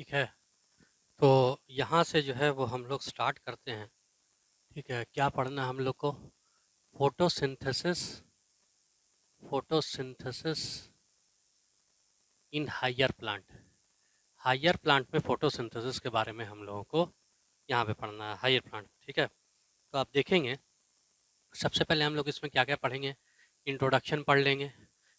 ठीक है। तो यहाँ से जो है वो हम लोग स्टार्ट करते हैं। ठीक है, क्या पढ़ना है हम लोग को? Photosynthesis. Photosynthesis in higher plant. Higher plant में फोटोसिंथेसिस के बारे में हम लोगों को यहाँ पे पढ़ना है, हायर प्लांट। ठीक है, तो आप देखेंगे सबसे पहले हम लोग इसमें क्या क्या पढ़ेंगे। इंट्रोडक्शन पढ़ लेंगे।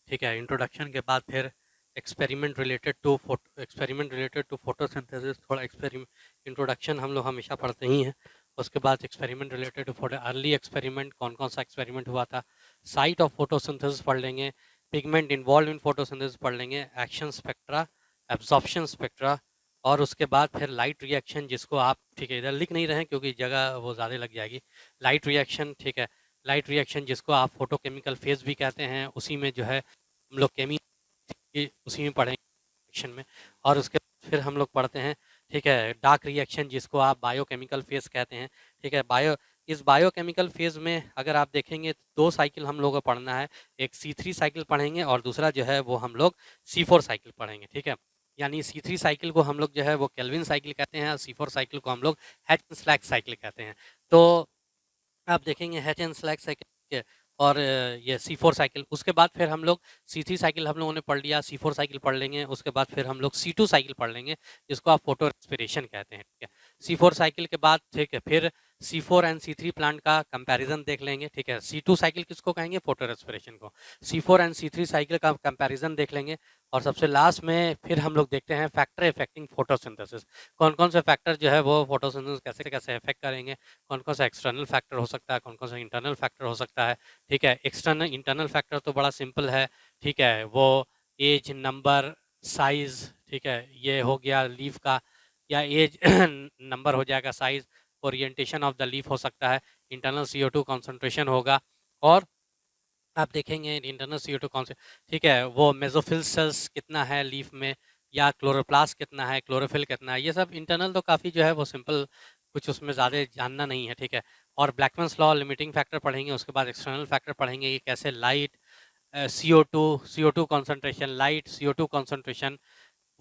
ठीक है, इंट्रोडक्शन के बाद फिर एक्सपेरिमेंट रिलेटेड टू फोटोसिंथेसिस, थोड़ा एक्सपेरिमेंट इंट्रोडक्शन हम लोग हमेशा पढ़ते ही हैं। उसके बाद experiment related to photo, early experiment, कौन कौन सा एक्सपेरिमेंट हुआ था। साइट ऑफ फोटोसिंथेसिस पढ़ लेंगे। पिगमेंट इन्वॉल्व इन फोटोसिंथेसिस पढ़ लेंगे। एक्शन स्पेक्ट्रा, एब्जॉर्प्शन स्पेक्ट्रा, और उसके बाद फिर लाइट रिएक्शन, जिसको आप, ठीक है, इधर लिख नहीं रहे हैं क्योंकि जगह वो ज़्यादा लग जाएगी। लाइट रिएक्शन, ठीक है, लाइट रिएक्शन जिसको आप फोटोकेमिकल फेज भी कहते हैं, उसी में जो है हम लोग उसी में पढ़ेंगे रिएक्शन में। और उसके बाद फिर हम लोग पढ़ते हैं, ठीक है, डार्क रिएक्शन जिसको आप बायोकेमिकल फेज कहते हैं। ठीक है, इस बायोकेमिकल फेज में अगर आप देखेंगे तो 2 साइकिल हम लोग को पढ़ना है। एक C3 साइकिल पढ़ेंगे और दूसरा जो है वो हम लोग C4 साइकिल पढ़ेंगे। ठीक है, यानी C3 साइकिल को हम लोग जो है वो केल्विन साइकिल कहते हैं और C4 साइकिल को हम लोग हैच-स्लैक साइकिल कहते हैं। तो आप देखेंगे हैच एंड स्लैग साइकिल के और ये C4 साइकिल। उसके बाद फिर हम लोग C3 साइकिल हम लोगों ने पढ़ लिया, C4 साइकिल पढ़ लेंगे। उसके बाद फिर हम लोग C2 साइकिल पढ़ लेंगे, जिसको आप फोटो रेस्पिरेशन कहते हैं। ठीक है, C4 साइकिल के बाद, ठीक है, फिर C4 एंड C3 प्लांट का कंपैरिजन देख लेंगे। ठीक है, C2 साइकिल किसको कहेंगे? फोटो रेस्पिरेशन को। C4 एंड C3 साइकिल का कंपैरिजन देख लेंगे। और सबसे लास्ट में फिर हम लोग देखते हैं फैक्टर इफेक्टिंग फोटोसिंथेसिस। कौन कौन से फैक्टर जो है वो फोटोसिंथेसिस कैसे कैसे इफेक्ट करेंगे, कौन कौन सा एक्सटर्नल फैक्टर हो सकता है, कौन कौन सा इंटरनल फैक्टर हो सकता है। ठीक है, इंटरनल फैक्टर तो बड़ा सिंपल है। ठीक है, वो एज, नंबर, साइज, ठीक है, ये हो गया लीफ का, या एज नंबर हो जाएगा, size, orientation of the leaf हो सकता है, इंटरनल CO2 कॉन्सेंट्रेशन होगा। और आप देखेंगे इंटरनल CO2 कौन से, ठीक है, वो मेसोफिल सेल्स कितना है लीफ में, या क्लोरोप्लास्ट कितना है, क्लोरोफिल कितना है, ये सब इंटरनल तो काफ़ी जो है वो सिंपल, कुछ उसमें ज़्यादा जानना नहीं है। ठीक है, और ब्लैकमन्स लॉ, लिमिटिंग फैक्टर पढ़ेंगे। उसके बाद एक्सटर्नल फैक्टर पढ़ेंगे कि कैसे light, CO2 concentration, light, CO2 concentration,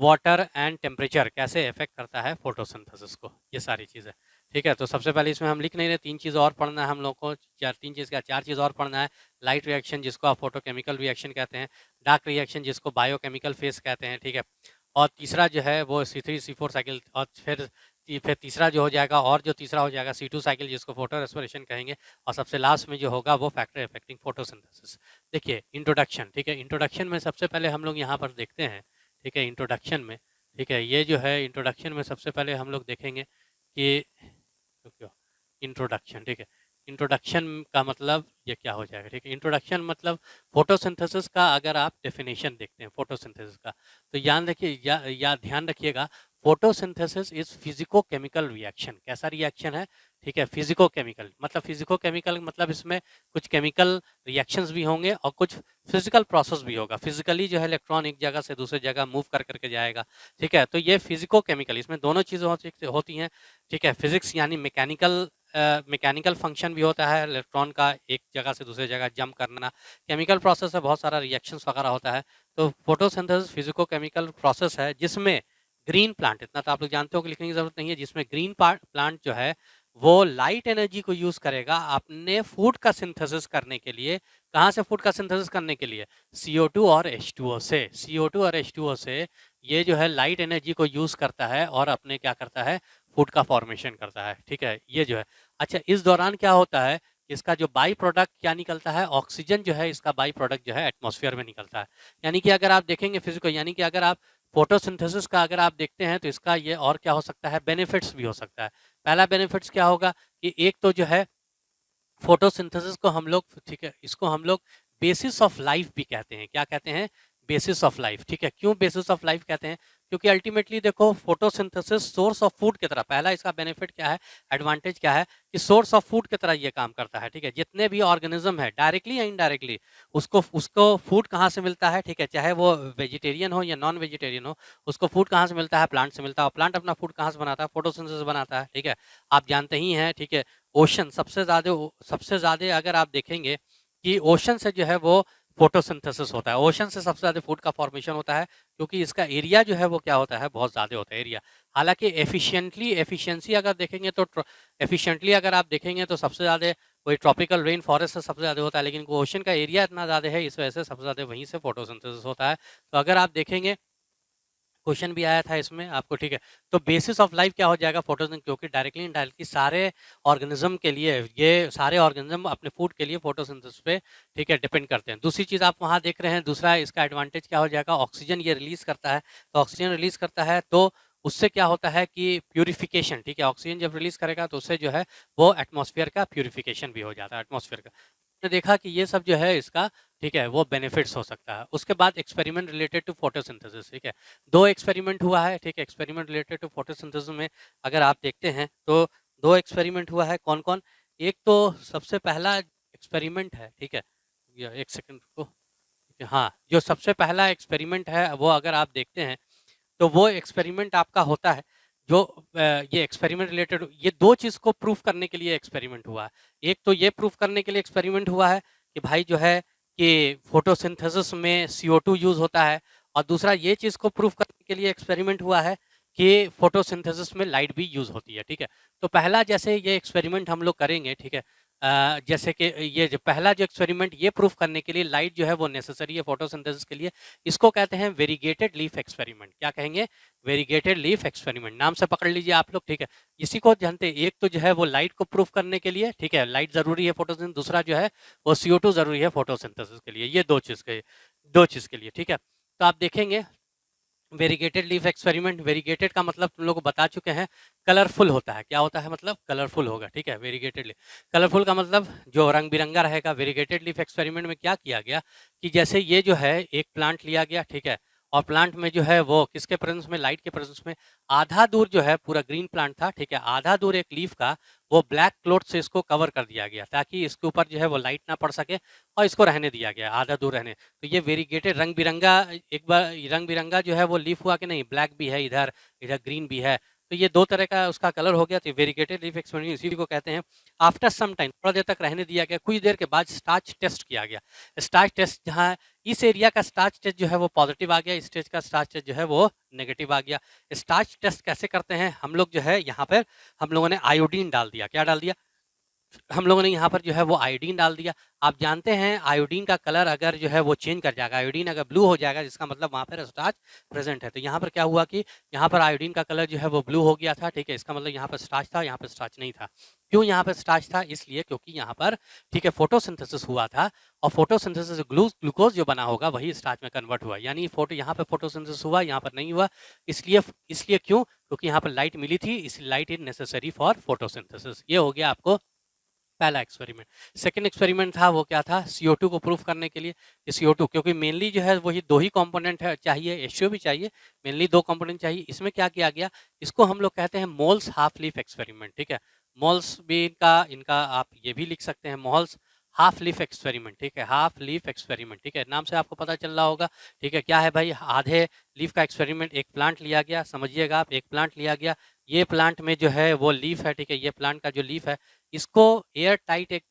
water and temperature कैसे इफेक्ट करता है फोटोसिंथेसिस को, ये सारी चीज़ें। ठीक है, तो सबसे पहले इसमें हम लिख नहीं रहे, 3 चीज़ और पढ़ना है हम लोग को, 4 चीज़ और पढ़ना है। लाइट रिएक्शन जिसको आप फोटोकेमिकल रिएक्शन कहते हैं, डार्क रिएक्शन जिसको बायोकेमिकल फेज कहते हैं। ठीक है, और तीसरा जो है वो C3 C4 साइकिल, और फिर तीसरा जो हो जाएगा, और जो तीसरा हो जाएगा C2 साइकिल जिसको फोटो रेस्पिरेशन कहेंगे। और सबसे लास्ट में जो होगा वो फैक्टर इफेक्टिंग फोटोसिंथेसिस। देखिए इंट्रोडक्शन, ठीक है, इंट्रोडक्शन में सबसे पहले हम लोग यहाँ पर देखते हैं, ठीक है, इंट्रोडक्शन में, ठीक है, ये जो है इंट्रोडक्शन में सबसे पहले हम लोग देखेंगे कि इंट्रोडक्शन, ठीक है, इंट्रोडक्शन का मतलब ये क्या हो जाएगा। ठीक है, इंट्रोडक्शन मतलब फोटोसिंथेसिस का अगर आप डेफिनेशन देखते हैं फोटोसिंथेसिस का, तो याद रखिए, या ध्यान रखिएगा, photosynthesis is physico chemical reaction. कैसा रिएक्शन है? ठीक है, फिजिको केमिकल मतलब, फिजिको केमिकल मतलब इसमें कुछ केमिकल रिएक्शंस भी होंगे और कुछ फिजिकल प्रोसेस भी होगा। फिजिकली जो है इलेक्ट्रॉन एक जगह से दूसरी जगह मूव कर करके जाएगा। ठीक है, तो ये फिजिको केमिकल, इसमें दोनों चीज़ें होती हैं। ठीक है, फिजिक्स यानी मैकेनिकल फंक्शन भी होता है इलेक्ट्रॉन का, एक जगह से दूसरी जगह जंप करना। केमिकल प्रोसेस है, बहुत सारा रिएक्शंस वगैरह होता है। तो फोटोसिंथेसिस फिजिको केमिकल प्रोसेस है जिसमें ग्रीन प्लांट, इतना तो आप लोग जानते हो कि लिखने की जरूरत नहीं है, जिसमें ग्रीन प्लांट जो है वो लाइट एनर्जी को यूज करेगा अपने फूड का सिंथेसिस करने के लिए। कहाँ से फूड का सिंथेसिस करने के लिए? CO2 और H2O से। CO2 और H2O से ये जो है लाइट एनर्जी को यूज करता है और अपने क्या करता है, फूड का फॉर्मेशन करता है। ठीक है, ये जो है, अच्छा, इस दौरान क्या होता है, इसका जो बाई प्रोडक्ट क्या निकलता है, ऑक्सीजन जो है इसका बाई प्रोडक्ट जो है एटमॉस्फेयर में निकलता है। यानी कि अगर आप देखेंगे फिजिको, यानी कि अगर आप फोटोसिंथेसिस का अगर आप देखते हैं तो इसका ये और क्या हो सकता है, बेनिफिट्स भी हो सकता है। पहला बेनिफिट्स क्या होगा कि एक तो जो है फोटोसिंथेसिस को हम लोग, ठीक है, इसको हम लोग बेसिस ऑफ लाइफ भी कहते हैं। क्या कहते हैं? Basis of life. ठीक है, क्यों बेसिस ऑफ लाइफ कहते हैं? क्योंकि अल्टीमेटली देखो, फोटोसिंथेसिस सोर्स ऑफ फूड की तरह, पहला इसका बेनिफिट क्या है, एडवांटेज क्या है, कि सोर्स ऑफ फूड की तरह ये काम करता है। ठीक है, जितने भी ऑर्गेनिज्म है डायरेक्टली या इनडायरेक्टली, उसको उसको फूड कहाँ से मिलता है, ठीक है, चाहे वो वेजिटेरियन हो या नॉन वेजिटेरियन हो, उसको फूड कहाँ से मिलता है, प्लांट से मिलता है। और प्लांट अपना फूड कहाँ से बनाता है? फोटोसिंथेसिस बनाता है। ठीक है, आप जानते ही हैं। ठीक है, ओशन सबसे ज़्यादा अगर आप देखेंगे कि ओशन से जो है वो फोटोसिंथेसिस होता है। ओशन से सबसे ज़्यादा फूड का फॉर्मेशन होता है क्योंकि इसका एरिया जो है वो क्या होता है, बहुत ज़्यादा होता है एरिया। हालाँकि एफिशिएंसी अगर देखेंगे तो एफिशिएंटली अगर आप देखेंगे तो सबसे ज़्यादा वही ट्रॉपिकल रेन फॉरेस्ट से सबसे ज़्यादा होता है, लेकिन ओशन का एरिया इतना ज़्यादा है, इस वजह से सबसे ज़्यादा वहीं से फोटोसिंथेसिस होता है। तो अगर आप देखेंगे क्वेश्चन भी आया था इसमें आपको, ठीक है। तो बेसिस ऑफ लाइफ क्या हो जाएगा, फोटोसिंथेसिस, क्योंकि डायरेक्टली इनडायरेक्टली सारे ऑर्गेनिज्म के लिए, ये सारे ऑर्गेनिज्म अपने फूड के लिए फोटोसिंथेसिस पे, ठीक है, डिपेंड करते हैं। दूसरी चीज़ आप वहाँ देख रहे हैं, दूसरा इसका एडवांटेज क्या हो जाएगा, ऑक्सीजन ये रिलीज करता है। तो ऑक्सीजन रिलीज करता है तो उससे क्या होता है कि प्यूरिफिकेशन, ठीक है, ऑक्सीजन जब रिलीज करेगा तो उससे जो है वो एटमॉस्फेयर का प्यूरिफिकेशन भी हो जाता है, एटमॉस्फेयर का। ने देखा कि ये सब जो है इसका, ठीक है, वो बेनिफिट्स हो सकता है। उसके बाद एक्सपेरिमेंट रिलेटेड टू फोटोसिंथेसिस, ठीक है, 2 एक्सपेरिमेंट हुआ है, ठीक है, एक्सपेरिमेंट रिलेटेड टू फोटोसिंथेसिस में अगर आप देखते हैं तो 2 एक्सपेरिमेंट हुआ है। कौन-कौन? एक तो सबसे पहला एक्सपेरिमेंट है, ठीक है, या 1 सेकंड रुको। हाँ, जो सबसे पहला एक्सपेरिमेंट है वो अगर आप देखते हैं तो वो एक्सपेरिमेंट आपका होता है जो ये एक्सपेरिमेंट रिलेटेड, ये 2 चीज़ को प्रूफ करने के लिए एक्सपेरिमेंट हुआ है। एक तो ये प्रूफ करने के लिए एक्सपेरिमेंट हुआ है कि भाई जो है कि फोटोसिंथेसिस में CO2 यूज़ होता है, और दूसरा ये चीज़ को प्रूफ करने के लिए एक्सपेरिमेंट हुआ है कि फोटोसिंथेसिस में लाइट भी यूज़ होती है, ठीक है। तो पहला जैसे ये एक्सपेरिमेंट हम लोग करेंगे, ठीक है, जैसे कि ये जो पहला जो एक्सपेरिमेंट ये प्रूफ करने के लिए लाइट जो है वो नेसेसरी है फोटोसिंथेसिस के लिए, इसको कहते हैं वेरीगेटेड लीफ एक्सपेरिमेंट। क्या कहेंगे? वेरीगेटेड लीफ एक्सपेरिमेंट, नाम से पकड़ लीजिए आप लोग, ठीक है। इसी को जानते हैं, एक तो जो है वो लाइट को प्रूफ करने के लिए, ठीक है, लाइट जरूरी है फोटोसिंथेसिस, दूसरा जो है वो CO2 जरूरी है फोटोसिंथेसिस के लिए, ये 2 चीज के लिए, ठीक है। तो आप देखेंगे वेरीगेटेड लीफ एक्सपेरिमेंट, वेरीगेटेड का मतलब तुम लोग को बता चुके हैं, कलरफुल होता है। क्या होता है? मतलब कलरफुल होगा, ठीक है, वेरीगेटेड लीफ। कलरफुल का मतलब जो रंग बिरंगा रहेगा। वेरीगेटेड लीफ एक्सपेरिमेंट में क्या किया गया कि जैसे ये जो है एक प्लांट लिया गया, ठीक है, और प्लांट में जो है वो किसके प्रेजेंस में, लाइट के प्रेजेंस में, आधा दूर जो है पूरा ग्रीन प्लांट था, ठीक है, आधा दूर एक लीफ का वो ब्लैक क्लोथ से इसको कवर कर दिया गया ताकि इसके ऊपर जो है वो लाइट ना पड़ सके, और इसको रहने दिया गया, आधा दूर रहने। तो ये वेरीगेटेड रंग बिरंगा, एक बार रंग बिरंगा जो है वो लीफ हुआ कि नहीं, ब्लैक भी है इधर, इधर ग्रीन भी है, तो ये 2 तरह का उसका कलर हो गया। तो वेरीगेटेड लीफ एक्सपेरिमेंट इसी को कहते हैं। आफ्टर सम टाइम, थोड़ा देर तक रहने दिया गया, कुछ देर के बाद स्टार्च टेस्ट किया गया। स्टार्च टेस्ट, जहाँ इस एरिया का स्टार्च टेस्ट जो है वो पॉजिटिव आ गया, इस स्टेज का स्टार्च टेस्ट जो है वो नेगेटिव आ गया। स्टार्च टेस्ट कैसे करते हैं हम लोग, जो है यहाँ पर हम लोगों ने आयोडीन डाल दिया। क्या डाल दिया? हम लोगों ने यहाँ पर जो है वो आयोडीन डाल दिया। आप जानते हैं आयोडीन का कलर अगर जो है वो चेंज कर जाएगा, आयोडीन अगर ब्लू हो जाएगा, जिसका मतलब वहाँ पर स्टार्च प्रेजेंट है। तो यहाँ पर क्या हुआ कि यहाँ पर आयोडीन का कलर जो है वो ब्लू हो गया था, ठीक है, इसका मतलब यहाँ पर स्टार्च था, यहाँ पर स्टार्च नहीं था। क्यों यहाँ पर स्टार्च था? इसलिए क्योंकि यहाँ पर, ठीक है, फोटोसिंथेसिस हुआ था, और फोटोसिंथेसिस ग्लूकोज जो बना होगा वही स्टार्च में कन्वर्ट हुआ, यानी यहाँ पर फोटोसिंथेसिस हुआ, यहाँ पर नहीं हुआ। इसलिए इसलिए क्यों? क्योंकि यहाँ पर लाइट मिली थी, इस light is necessary for photosynthesis. ये हो गया आपको पहला एक्सपेरिमेंट। सेकंड एक्सपेरिमेंट था वो क्या था, CO2 को प्रूफ करने के लिए कि CO2, क्योंकि मेनली जो है वही 2 ही कंपोनेंट है चाहिए, H2O भी चाहिए, मेनली 2 कंपोनेंट चाहिए। इसमें क्या किया गया, इसको हम लोग कहते हैं मोल्स हाफ लीफ एक्सपेरिमेंट, ठीक है। मोल्स भी इनका इनका आप ये भी लिख सकते हैं, मोल्स हाफ लीफ एक्सपेरिमेंट, ठीक है, हाफ लीफ एक्सपेरिमेंट, ठीक है, नाम से आपको पता चल रहा होगा, ठीक है। क्या है भाई? आधे लीफ का एक्सपेरिमेंट। एक प्लांट लिया गया, समझिएगा आप, एक प्लांट लिया गया, ये प्लांट में जो है वो लीफ है, ठीक है, ये प्लांट का जो लीफ है, इसको एयर टाइट एक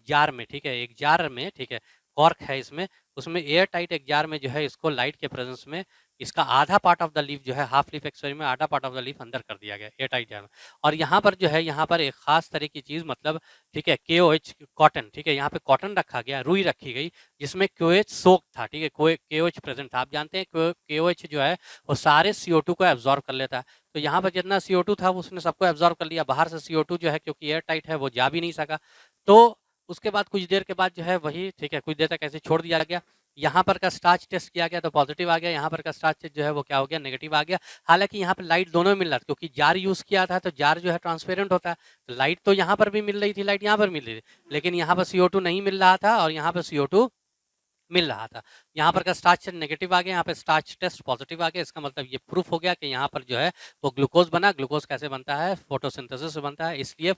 जार में, ठीक है, एक जार में, ठीक है, कॉर्क है इसमें, उसमें एयर टाइट एक जार में जो है इसको लाइट के प्रेजेंस में इसका आधा पार्ट ऑफ द लीफ जो है, हाफ लीफ एक्सपेरिमेंट में आधा पार्ट ऑफ द लीफ अंदर कर दिया गया एयर टाइट जार में। और यहाँ पर जो है, यहाँ पर एक खास तरह की चीज, मतलब, ठीक है, KOH कॉटन, ठीक है, यहाँ पे कॉटन रखा गया, रुई रखी गई, जिसमें KOH सोक था, ठीक है, KOH प्रेजेंट था। आप जानते हैं KOH जो है वो सारे CO2 को एब्जॉर्ब कर लेता है। तो यहाँ पर जितना CO2 था उसने सबको एब्जॉर्ब कर लिया। बाहर से CO2 जो है, क्योंकि एयर टाइट है, वो जा भी नहीं सका। तो उसके बाद कुछ देर के बाद जो है वही, ठीक है, कुछ देर तक ऐसे छोड़ दिया गया। यहाँ पर का स्टार्च टेस्ट किया गया तो पॉजिटिव आ गया, यहाँ पर का स्टार्च टेस्ट जो है वो क्या हो गया, नेगेटिव आ गया। हालांकि यहाँ पर लाइट दोनों मिल रहा था, क्योंकि जार यूज किया था, तो जार जो है ट्रांसपेरेंट होता है, तो लाइट तो यहाँ पर भी मिल रही थी, लाइट यहाँ पर मिल रही थी, लेकिन यहाँ पर CO2 नहीं मिल रहा था, और यहाँ पर CO2 मिल रहा था। यहाँ पर का स्टार्च नेगेटिव आ गया, यहाँ पे स्टार्च टेस्ट पॉजिटिव आ गया। इसका मतलब ये प्रूफ हो गया कि यहाँ पर जो है वो ग्लूकोज बना। ग्लूकोज कैसे बनता है? फोटोसिंथेसिस से बनता है, इसलिए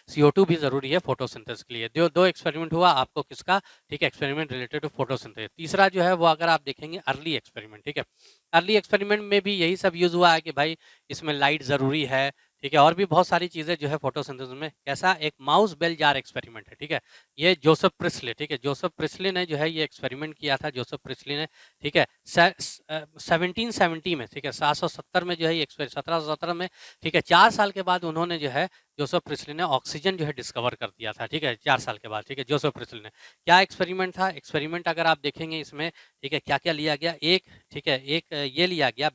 CO2 भी जरूरी है फोटोसिंथेसिस के लिए। दो एक्सपेरिमेंट हुआ आपको किसका, ठीक है, एक्सपेरिमेंट रिलेटेड टू फोटोसिंथेसिस। तीसरा जो है वो अगर आप देखेंगे अर्ली एक्सपेरिमेंट, ठीक है, अर्ली एक्सपेरिमेंट में भी यही सब यूज हुआ है कि भाई इसमें लाइट जरूरी है, ठीक है, और भी बहुत सारी चीज़ें जो है फोटोसिंथेसिस में, कैसा एक माउस बेल जार एक्सपेरिमेंट है, ठीक है। ये जोसेफ प्रिस्ले, ठीक है, जोसेफ प्रिस्ले ने जो है ये एक्सपेरिमेंट किया था, जोसेफ प्रिस्ले ने, ठीक है, 1770 में, ठीक है, 770 में जो है ये 1717 में, ठीक है, 4 साल के बाद उन्होंने जो है जोसेफ प्रिस्ले ने ऑक्सीजन जो है डिस्कवर कर दिया था, ठीक है, 4 साल के बाद, ठीक है, जोसेफ प्रिस्ले ने। क्या एक्सपेरिमेंट था? एक्सपेरिमेंट अगर आप देखेंगे इसमें, ठीक है, क्या-क्या लिया गया, एक, ठीक है, एक ये लिया गया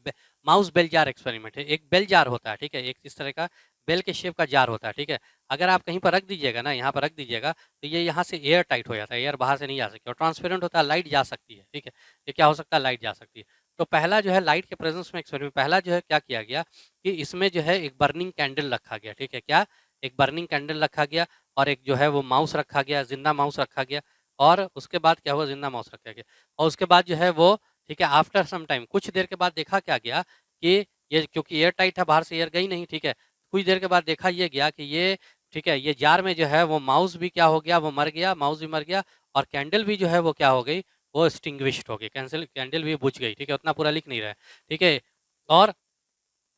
माउस बेल जार एक्सपेरिमेंट है। एक बेल जार होता है, ठीक है, एक इस तरह का बेल के शेप का जार होता है, ठीक है। अगर आप कहीं पर रख दीजिएगा ना, यहाँ पर रख दीजिएगा, तो ये यहाँ से एयर टाइट हो जाता है, एयर बाहर से नहीं जा सकती, और ट्रांसपेरेंट होता है, लाइट जा सकती है, ठीक है। ये क्या हो सकता है? लाइट जा सकती है। तो पहला जो है लाइट के प्रेजेंस में एक्सपेरिमेंट, पहला जो है क्या किया गया कि इसमें जो है एक बर्निंग कैंडल रखा गया, ठीक है, क्या? एक बर्निंग कैंडल रखा गया, और एक जो है वो माउस रखा गया, जिंदा माउस रखा गया, और उसके बाद क्या हुआ? जिंदा माउस रखा गया, और उसके बाद जो है वो, ठीक है, आफ्टर सम टाइम, कुछ देर के बाद देखा क्या गया कि ये, क्योंकि एयर टाइट है, बाहर से एयर गई नहीं, ठीक है, कुछ देर के बाद देखा ये गया कि ये, ठीक है, ये जार में जो है वो माउस भी क्या हो गया? वो मर गया, माउस भी मर गया, और कैंडल भी जो है वो क्या हो गई? वो एक्सटिंग्विश्ड हो गई, कैंडल भी बुझ गई, ठीक है, उतना पूरा लिख नहीं रहा है, ठीक है। और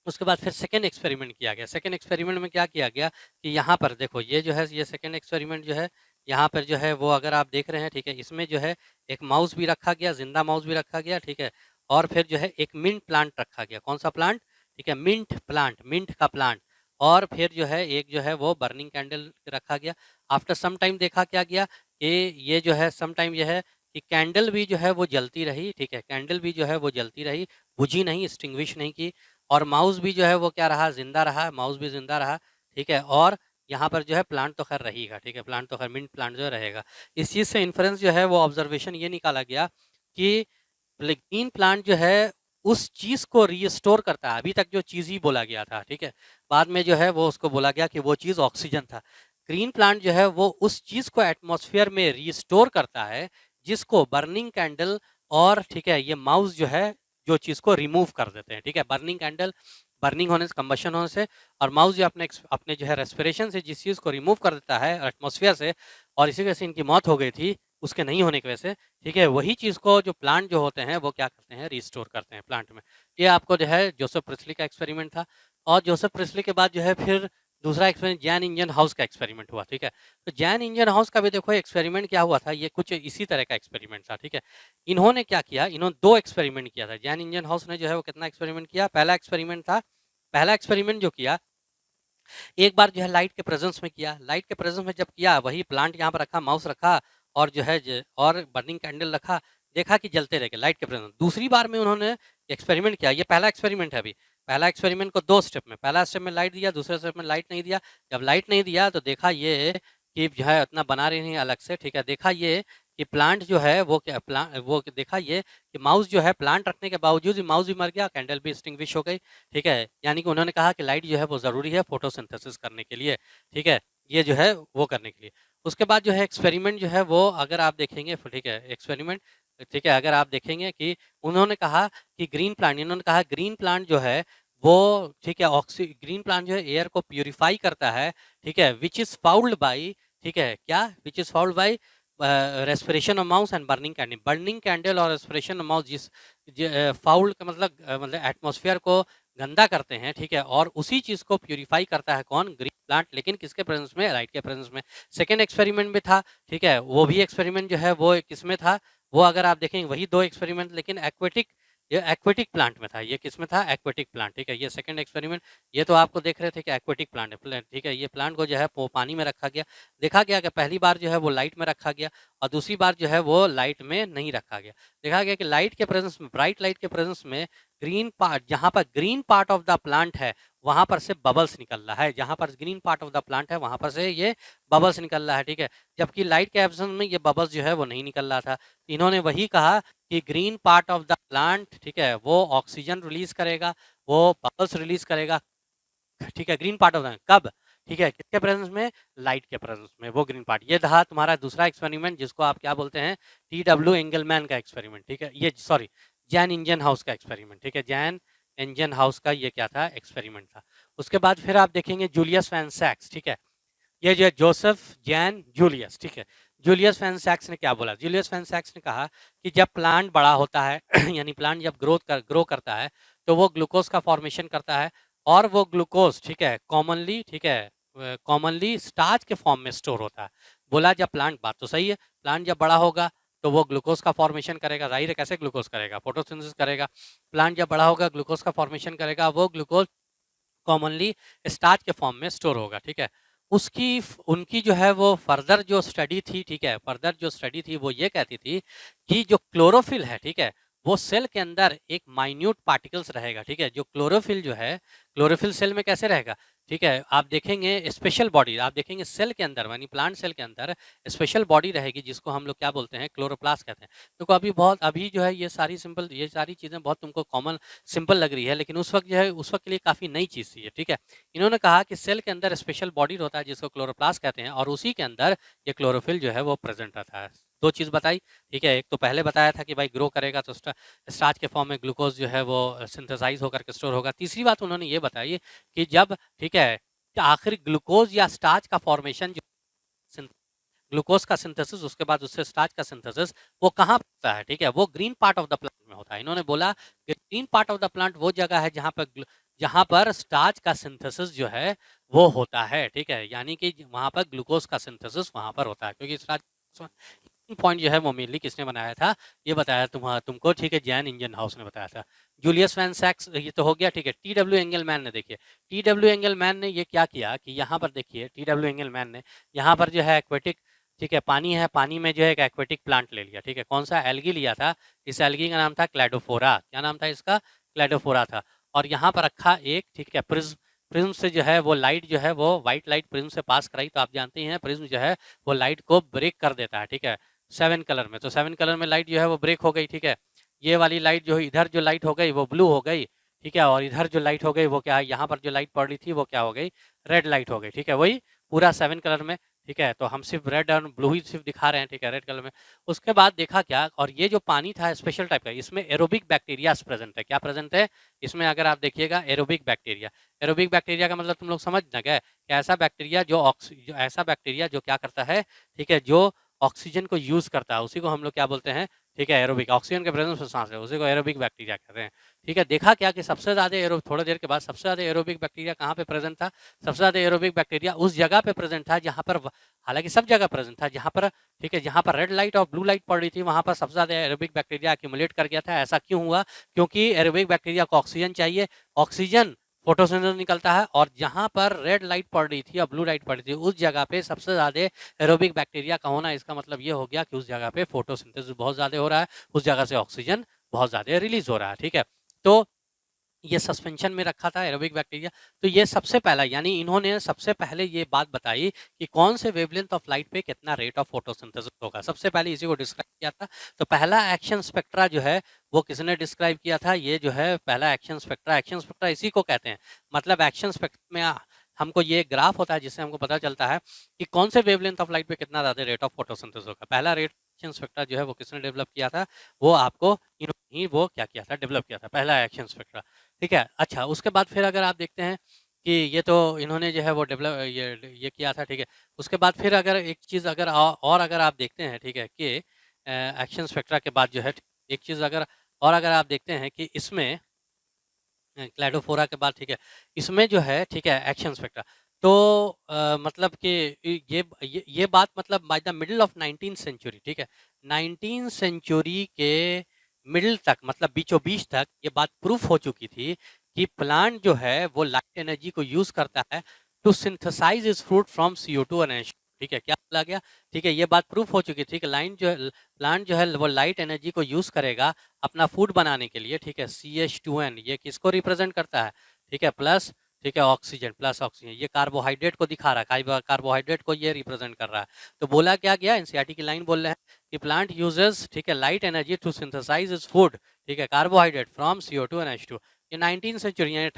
उसके बाद फिर सेकंड एक्सपेरिमेंट किया गया। सेकंड एक्सपेरिमेंट में क्या किया गया कि यहाँ पर देखो, ये जो है, ये सेकंड एक्सपेरिमेंट जो है, यहाँ पर जो है वो अगर आप देख रहे हैं, ठीक है, इसमें जो है एक माउस भी रखा गया, जिंदा माउस भी रखा गया, ठीक है, और फिर जो है एक मिंट प्लांट रखा गया। कौन सा प्लांट? ठीक है, मिंट प्लांट, मिंट का प्लांट। और फिर जो है एक जो है वो बर्निंग कैंडल रखा गया। आफ्टर सम टाइम देखा क्या गया कि ये जो है सम टाइम, यह है कि कैंडल भी जो है वो जलती रही, ठीक है, कैंडल भी जो है वो जलती रही, बुझी नहीं, एक्सटिंग्विश नहीं की, और माउस भी जो है वो क्या रहा? जिंदा रहा, माउस भी जिंदा रहा, ठीक है। और यहाँ पर जो है प्लांट तो खैर रहेगा, ठीक है, प्लांट तो खैर, मिंट प्लांट जो रहेगा। इस चीज़ से इन्फ्रेंस जो है वो ऑब्जर्वेशन ये निकाला गया कि ग्रीन प्लांट जो है उस चीज़ को रीस्टोर करता है, अभी तक जो चीज़ ही बोला गया था, ठीक है, बाद में जो है वो उसको बोला गया कि वो चीज़ ऑक्सीजन था। ग्रीन प्लांट जो है वो उस चीज़ को एटमॉस्फेयर में रीस्टोर करता है जिसको बर्निंग कैंडल और, ठीक है, ये माउस जो है जो चीज़ को रिमूव कर देते हैं, ठीक है। बर्निंग कैंडल बर्निंग होने से, कंबशन होने से, और माउस जो अपने अपने जो है रेस्पिरेशन से जिस चीज़ को रिमूव कर देता है एटमॉस्फेयर से, और इसी वजह से इनकी मौत हो गई थी, उसके नहीं होने की वजह से, ठीक है, वही चीज़ को जो प्लांट जो होते हैं वो क्या करते हैं? रिस्टोर करते हैं प्लांट में। ये आपको जो है जोसेफ प्रिस्ली का एक्सपेरिमेंट था। और जोसेफ प्रिस्ली के बाद जो है फिर दूसरा एक्सपेरिमेंट जैन इंजन हाउस का एक्सपेरिमेंट हुआ, ठीक है। तो जैन इंजन हाउस का भी देखो एक्सपेरिमेंट क्या हुआ था, ये कुछ इसी तरह का एक्सपेरिमेंट था, ठीक है। इन्होंने क्या किया? इन्होंने 2 एक्सपेरिमेंट किया था। जैन इंजन हाउस ने जो है वो कितना एक्सपेरिमेंट किया? पहला एक्सपेरिमेंट था, पहला एक्सपेरिमेंट जो किया, एक बार जो है लाइट के प्रेजेंस में किया। लाइट के प्रेजेंस में जब किया, वही प्लांट यहाँ पर रखा, माउस रखा, और जो है और बर्निंग कैंडल रखा, देखा कि जलते रह गए लाइट के प्रेजेंस। दूसरी बार में उन्होंने एक्सपेरिमेंट किया, ये पहला एक्सपेरिमेंट है अभी। पहला एक्सपेरिमेंट को 2 स्टेप में, पहला स्टेप में लाइट दिया, दूसरे स्टेप में लाइट नहीं दिया। जब लाइट नहीं दिया तो देखा ये कि जो है उतना बना रही नहीं अलग से, ठीक है। देखा ये कि प्लांट जो है वो क्या, वो देखा ये कि माउस जो है प्लांट रखने के बावजूद ही माउस भी मर गया, कैंडल भी एक्सटिंग्विश हो गई, ठीक है। यानी कि उन्होंने कहा कि लाइट जो है वो ज़रूरी है फोटोसिंथेसिस करने के लिए, ठीक है, ये जो है वो करने के लिए। उसके बाद जो है एक्सपेरिमेंट जो है वो अगर आप देखेंगे, ठीक है, एक्सपेरिमेंट, ठीक है, अगर आप देखेंगे कि उन्होंने कहा कि ग्रीन प्लांट, इन्होंने कहा ग्रीन प्लांट जो है वो, ठीक है, ग्रीन प्लांट जो है एयर को प्यूरिफाई करता है, ठीक है, विच इज़ फाउल्ड बाई, ठीक है, क्या? Which is fouled by respiration of mouse and burning candle और रेस्पिरेशन ऑफ माउस, जिस फाउल्ड का मतलब एटमॉस्फेयर को गंदा करते हैं, ठीक है, और उसी चीज़ को प्यूरिफाई करता है कौन? ग्रीन प्लांट, लेकिन किसके प्रेजेंस में? लाइट के प्रेजेंस में। सेकेंड एक्सपेरिमेंट में था, ठीक है, वो भी एक्सपेरिमेंट जो है वो किसमें था? वो अगर आप देखेंगे वही 2 एक्सपेरिमेंट, लेकिन एक्वेटिक, ये एक्वेटिक प्लांट में था। ये किसमें था? एक्वेटिक प्लांट, ठीक है। ये सेकंड एक्सपेरिमेंट, ये तो आपको देख रहे थे कि एक्वेटिक प्लांट है, ठीक है। ये प्लांट को जो है वो पानी में रखा गया। देखा गया कि पहली बार जो है वो लाइट में रखा गया, और दूसरी बार जो है वो लाइट में नहीं रखा गया। देखा गया कि लाइट के प्रेजेंस में, ब्राइट लाइट के प्रेजेंस में, ग्रीन पार्ट, जहाँ पर green part of the plant है वहाँ पर से बबल्स निकल रहा है, जहाँ पर green part of the plant है वहाँ पर से ये बबल्स निकल रहा है, ठीक है। जबकि लाइट के एब्सेंस में ये बबल्स जो है वो नहीं निकल रहा था। इन्होंने वही कहा कि green part of the plant, ठीक है, वो ऑक्सीजन रिलीज करेगा, वो बबल्स रिलीज करेगा, ठीक है, ग्रीन पार्ट ऑफ द, कब? ठीक है, किसके प्रेजेंस में? लाइट के प्रेजेंस में, वो ग्रीन पार्ट। ये था तुम्हारा दूसरा एक्सपेरिमेंट, जिसको आप क्या बोलते हैं? TW एंगलमैन का एक्सपेरिमेंट, ठीक है, ये सॉरी जैन इंजन हाउस का एक्सपेरिमेंट, ठीक है, जैन इंजन हाउस का ये क्या था? एक्सपेरिमेंट था। उसके बाद फिर आप देखेंगे जूलियस वैन सैक्स, ठीक है, ये जो है जोसेफ जैन जूलियस, ठीक है। जूलियस वैन सैक्स ने क्या बोला? जूलियस वैन सैक्स ने कहा कि जब प्लांट बड़ा होता है यानी प्लांट जब ग्रो करता है तो वो ग्लूकोज का फॉर्मेशन करता है, और वो ग्लूकोज, ठीक है, कॉमनली, ठीक है, कॉमनली स्टार्च के फॉर्म में स्टोर होता है। बोला जब प्लांट, बात तो सही है, प्लांट जब बड़ा होगा तो वो ग्लूकोज का फॉर्मेशन करेगा, जाहिर है कैसे ग्लूकोज करेगा, फोटोसिंथेसिस करेगा। प्लांट जब बड़ा होगा ग्लूकोज का फॉर्मेशन करेगा, वो ग्लूकोज कॉमनली स्टार्च के फॉर्म में स्टोर होगा, ठीक है। उसकी उनकी जो है वो फर्दर जो स्टडी थी, ठीक है, फर्दर जो स्टडी थी वो ये कहती थी कि जो क्लोरोफिल है, ठीक है, वो सेल के अंदर एक माइन्यूट पार्टिकल्स रहेगा, ठीक है। जो क्लोरोफिल जो है, क्लोरोफिल सेल में कैसे रहेगा, ठीक है, आप देखेंगे स्पेशल बॉडी, आप देखेंगे सेल के अंदर यानी प्लांट सेल के अंदर स्पेशल बॉडी रहेगी जिसको हम लोग क्या बोलते हैं, क्लोरोप्लास्ट कहते हैं। देखो अभी जो है ये सारी चीज़ें बहुत तुमको कॉमन सिंपल लग रही है, लेकिन उस वक्त जो है उस वक्त के लिए काफ़ी नई चीज़ थी ये, ठीक है। इन्होंने कहा कि सेल के अंदर स्पेशल बॉडी होता है जिसको क्लोरोप्लास्ट कहते हैं, और उसी के अंदर ये क्लोरोफिल जो है वो प्रेजेंट रहता है। दो चीज़ बताई, ठीक है, एक तो पहले बताया था कि भाई ग्रो करेगा तो स्टार्च के फॉर्म में ग्लूकोज जो है वो सिंथेसाइज होकर के स्टोर होगा। तीसरी बात उन्होंने ये बताई कि जब, ठीक है, कि आखिर ग्लूकोज या स्टार्च का फॉर्मेशन जो ग्लूकोज का सिंथेसिस, उसके बाद उससे स्टार्च का सिंथेसिस, वो कहाँ होता है, ठीक है, वो green part of the plant में होता है। इन्होंने बोला कि green part of the plant वो जगह है जहाँ पर स्टार्च का सिंथेसिस जो है वो होता है, ठीक है, यानी कि वहाँ पर ग्लूकोज का सिंथेसिस वहाँ पर होता है, क्योंकि स्टार्च पॉइंट जो है वो मेनली किसने बनाया था, ये बताया तुमको, ठीक है, जैन इंजन हाउस ने बताया था। जूलियस वैन सैक्स, ये तो हो गया, ठीक है। टी.डब्ल्यू. एंगलमैन ने, देखिए टी.डब्ल्यू. एंगलमैन ने ये क्या किया कि यहाँ पर देखिए टी.डब्ल्यू. एंगलमैन ने यहाँ पर जो है एक्वेटिक, ठीक है, पानी है, पानी में जो है एक एक्वेटिक प्लांट ले लिया, ठीक है, कौन सा, एल्गी लिया था। इस एल्गी का नाम था क्लैडोफोरा, क्या नाम था इसका, क्लैडोफोरा था। और यहाँ पर रखा एक, ठीक है, प्रिज्म, प्रिज्म से जो है वो लाइट जो है वो व्हाइट लाइट प्रिज्म से पास कराई, तो आप जानते हैं प्रिज्म जो है वो लाइट को ब्रेक कर देता है, ठीक है, 7 कलर में। तो 7 कलर में लाइट जो है वो ब्रेक हो गई, ठीक है। ये वाली लाइट जो इधर जो लाइट हो गई वो ब्लू हो गई, ठीक है, और इधर जो लाइट हो गई वो क्या है, यहाँ पर जो लाइट पड़ रही थी वो क्या हो गई, रेड लाइट हो गई, ठीक है, वही पूरा 7 कलर में, ठीक है। तो हम सिर्फ रेड और ब्लू ही सिर्फ दिखा रहे हैं, ठीक है, रेड कलर में। उसके बाद देखा क्या, और ये जो पानी था स्पेशल टाइप का, इसमें एरोबिक बैक्टीरिया प्रेजेंट है, क्या प्रेजेंट है इसमें, अगर आप देखिएगा एरोबिक बैक्टीरिया। एरोबिक बैक्टीरिया का मतलब तुम लोग समझ ना गए कि ऐसा बैक्टीरिया जो ऐसा बैक्टीरिया जो क्या करता है, ठीक है, जो ऑक्सीजन को यूज करता है, उसी को हम लोग क्या बोलते हैं, ठीक है, एरोबिक, ऑक्सीजन के प्रेजेंस में सांस है, उसी को एरोबिक बैक्टीरिया कहते हैं, ठीक है। देखा क्या कि सबसे ज्यादा थोड़ी देर के बाद सबसे ज्यादा एरोबिक बैक्टीरिया कहाँ पे प्रेजेंट था, सबसे ज्यादा एरोबिक बैक्टीरिया उस जगह पे प्रेजेंट था जहाँ पर, हालांकि सब जगह प्रेजेंट था जहाँ पर, ठीक है, जहाँ पर रेड लाइट और ब्लू लाइट पड़ रही थी, वहां पर सबसे ज्यादा एरोबिक बैक्टीरिया एक्यूमुलेट कर गया था। ऐसा क्यों हुआ, क्योंकि एरोबिक बैक्टीरिया को ऑक्सीजन चाहिए, ऑक्सीजन फोटोसिंथेसिस निकलता है, और जहां पर रेड लाइट पड़ रही थी और ब्लू लाइट पड़ रही थी उस जगह पे सबसे ज्यादा एरोबिक बैक्टीरिया का होना, इसका मतलब ये हो गया कि उस जगह पे फोटोसिंथेसिस बहुत ज्यादा हो रहा है, उस जगह से ऑक्सीजन बहुत ज्यादा रिलीज हो रहा है, ठीक है। तो ये सस्पेंशन में रखा था एरोबिक बैक्टीरिया। तो ये सबसे पहला, यानी इन्होंने सबसे पहले ये बात बताई कि कौन से वेवलेंथ ऑफ लाइट पे कितना रेट ऑफ फोटोसिंथेसिस होगा, सबसे पहले इसी को डिस्क्राइब किया था। तो पहला एक्शन स्पेक्ट्रा जो है वो किसने डिस्क्राइब किया था, ये जो है पहला एक्शन स्पेक्ट्रा, एक्शन स्पेक्ट्रा इसी को कहते हैं। मतलब एक्शन स्पेक्ट्रा में हमको ये ग्राफ होता है जिससे हमको पता चलता है कि कौन से वेवलेंथ ऑफ लाइट पे कितना ज्यादा रेट ऑफ फोटोसिंथेसिस होगा। पहला रेट एक्शन स्पेक्ट्रा जो है वो किसने डेवलप किया था, वो आपको इन्होंने ही वो क्या किया था, डेवलप किया था, पहला एक्शन स्पेक्ट्रा, ठीक है। अच्छा, उसके बाद फिर अगर आप देखते हैं कि ये तो इन्होंने जो है वो डेवलप ये किया था, ठीक है। उसके बाद फिर अगर एक चीज़ अगर और अगर आप देखते हैं, ठीक है, कि एक्शन स्पेक्ट्रा के बाद जो है एक चीज़ अगर आप देखते हैं कि इसमें क्लैडोफोरा के बाद, ठीक है, इसमें जो है, ठीक है, एक्शन स्पेक्ट्रा, तो मतलब कि ये बात मतलब by the middle of 19th century, ठीक है, 19th सेंचुरी के मिडिल तक, मतलब बीचों बीच तक ये बात प्रूफ हो चुकी थी कि प्लांट जो है वो लाइट एनर्जी को यूज करता है to synthesize its fruit from CO2 और H2, ठीक है, क्या बोला गया, ठीक है, ये बात प्रूफ हो चुकी थी कि प्लांट जो है वो लाइट एनर्जी को यूज करेगा अपना फूड बनाने के लिए, ठीक है। CH2N ये किसको रिप्रेजेंट करता है, ठीक है, प्लस, ठीक है, ऑक्सीजन, प्लस ऑक्सीजन, ये कार्बोहाइड्रेट को दिखा रहा है, कार्बोहाइड्रेट को ये रिप्रेजेंट कर रहा है। तो बोला क्या गया, एनसीईआरटी की लाइन बोल रहे हैं कि प्लांट यूजेस, ठीक है, light energy to synthesize its food, ठीक है, carbohydrate from CO2 and H2। ये 19 सेंचुरी यानी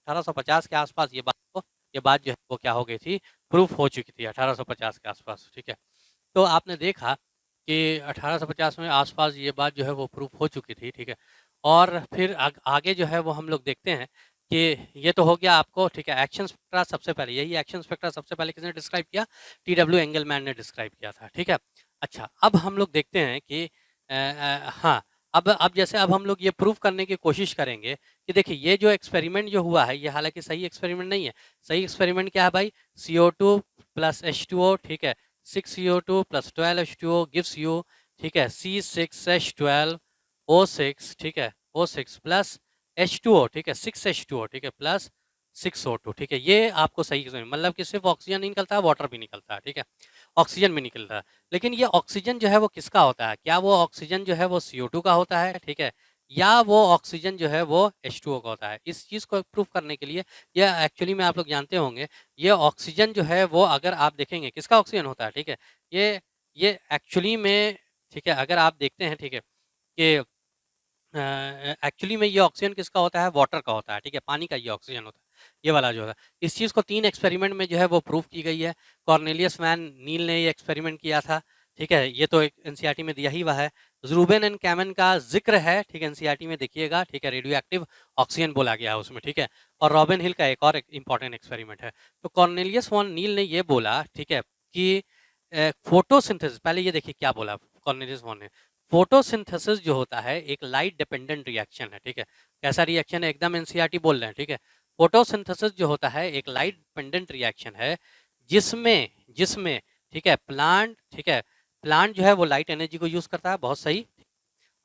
1850 के आसपास ये बात जो है वो क्या हो गई थी, प्रूफ हो चुकी थी 1850 के आसपास, ठीक है। तो आपने देखा कि 1850 में आसपास ये बात जो है वो प्रूफ हो चुकी थी, ठीक है। और फिर आगे जो है वो हम लोग देखते हैं कि ये तो हो गया आपको, ठीक है, एक्शन स्पेक्ट्रा सबसे पहले, यही एक्शन स्पेक्ट्रा सबसे पहले किसने डिस्क्राइब किया, टी.डब्ल्यू. एंगलमैन ने डिस्क्राइब किया था, ठीक है। अच्छा, अब हम लोग देखते हैं कि हाँ, अब जैसे अब हम लोग ये प्रूव करने की कोशिश करेंगे कि देखिए ये जो एक्सपेरिमेंट जो हुआ है ये हालांकि सही एक्सपेरिमेंट नहीं है। सही एक्सपेरिमेंट क्या है भाई, CO2 प्लस H2O, ठीक है, 6CO2 plus 12H2O gives you, ठीक है, C6H12O6, ठीक है, O6 प्लस H2O, ठीक है, 6H2O, ठीक है, प्लस 6O2, ठीक है। ये आपको सही मतलब कि सिर्फ ऑक्सीजन नहीं निकलता है, वाटर भी निकलता है, ठीक है, ऑक्सीजन भी निकलता है। लेकिन ये ऑक्सीजन जो है वो किसका होता है, क्या वो ऑक्सीजन जो है वो CO2 का होता है, ठीक है, या वो ऑक्सीजन जो है वो H2O का होता है। इस चीज़ को प्रूफ करने के लिए, ये एक्चुअली में आप लोग जानते होंगे, ये ऑक्सीजन जो है वो अगर आप देखेंगे किसका ऑक्सीजन होता है, ठीक है, ये एक्चुअली में, ठीक है, अगर आप देखते हैं, ठीक है, कि एक्चुअली में ये ऑक्सीजन किसका होता है, वाटर का होता है, ठीक है, पानी का ये ऑक्सीजन होता है, ये वाला जो है। इस चीज़ को 3 एक्सपेरिमेंट में जो है वो प्रूफ की गई है। कॉर्नेलियस वैन नील ने ये एक्सपेरिमेंट किया था, ठीक है, ये तो एक एनसीईआरटी में दिया ही हुआ है। रूबेन एंड कैमन का जिक्र है, ठीक है, एनसीईआरटी में देखिएगा, ठीक है, रेडियो एक्टिव ऑक्सीजन बोला गया है उसमें, ठीक है। और रॉबिन हिल का एक और इंपॉर्टेंट एक्सपेरिमेंट है। तो कॉर्नेलियस वॉन नील ने ये बोला, ठीक है, कि फोटोसिंथेसिस, पहले ये देखिए क्या बोला कॉर्नेलियस वॉन ने, फोटोसिंथेसिस जो होता है एक लाइट डिपेंडेंट रिएक्शन है, ठीक है। कैसा रिएक्शन है, एकदम एनसीईआरटी बोल रहे हैं, ठीक है। फोटोसिंथेसिस जो होता है एक लाइट डिपेंडेंट रिएक्शन है, जिसमें जिसमें ठीक है, प्लांट, ठीक है, प्लांट जो है वो लाइट एनर्जी को यूज करता है, बहुत सही।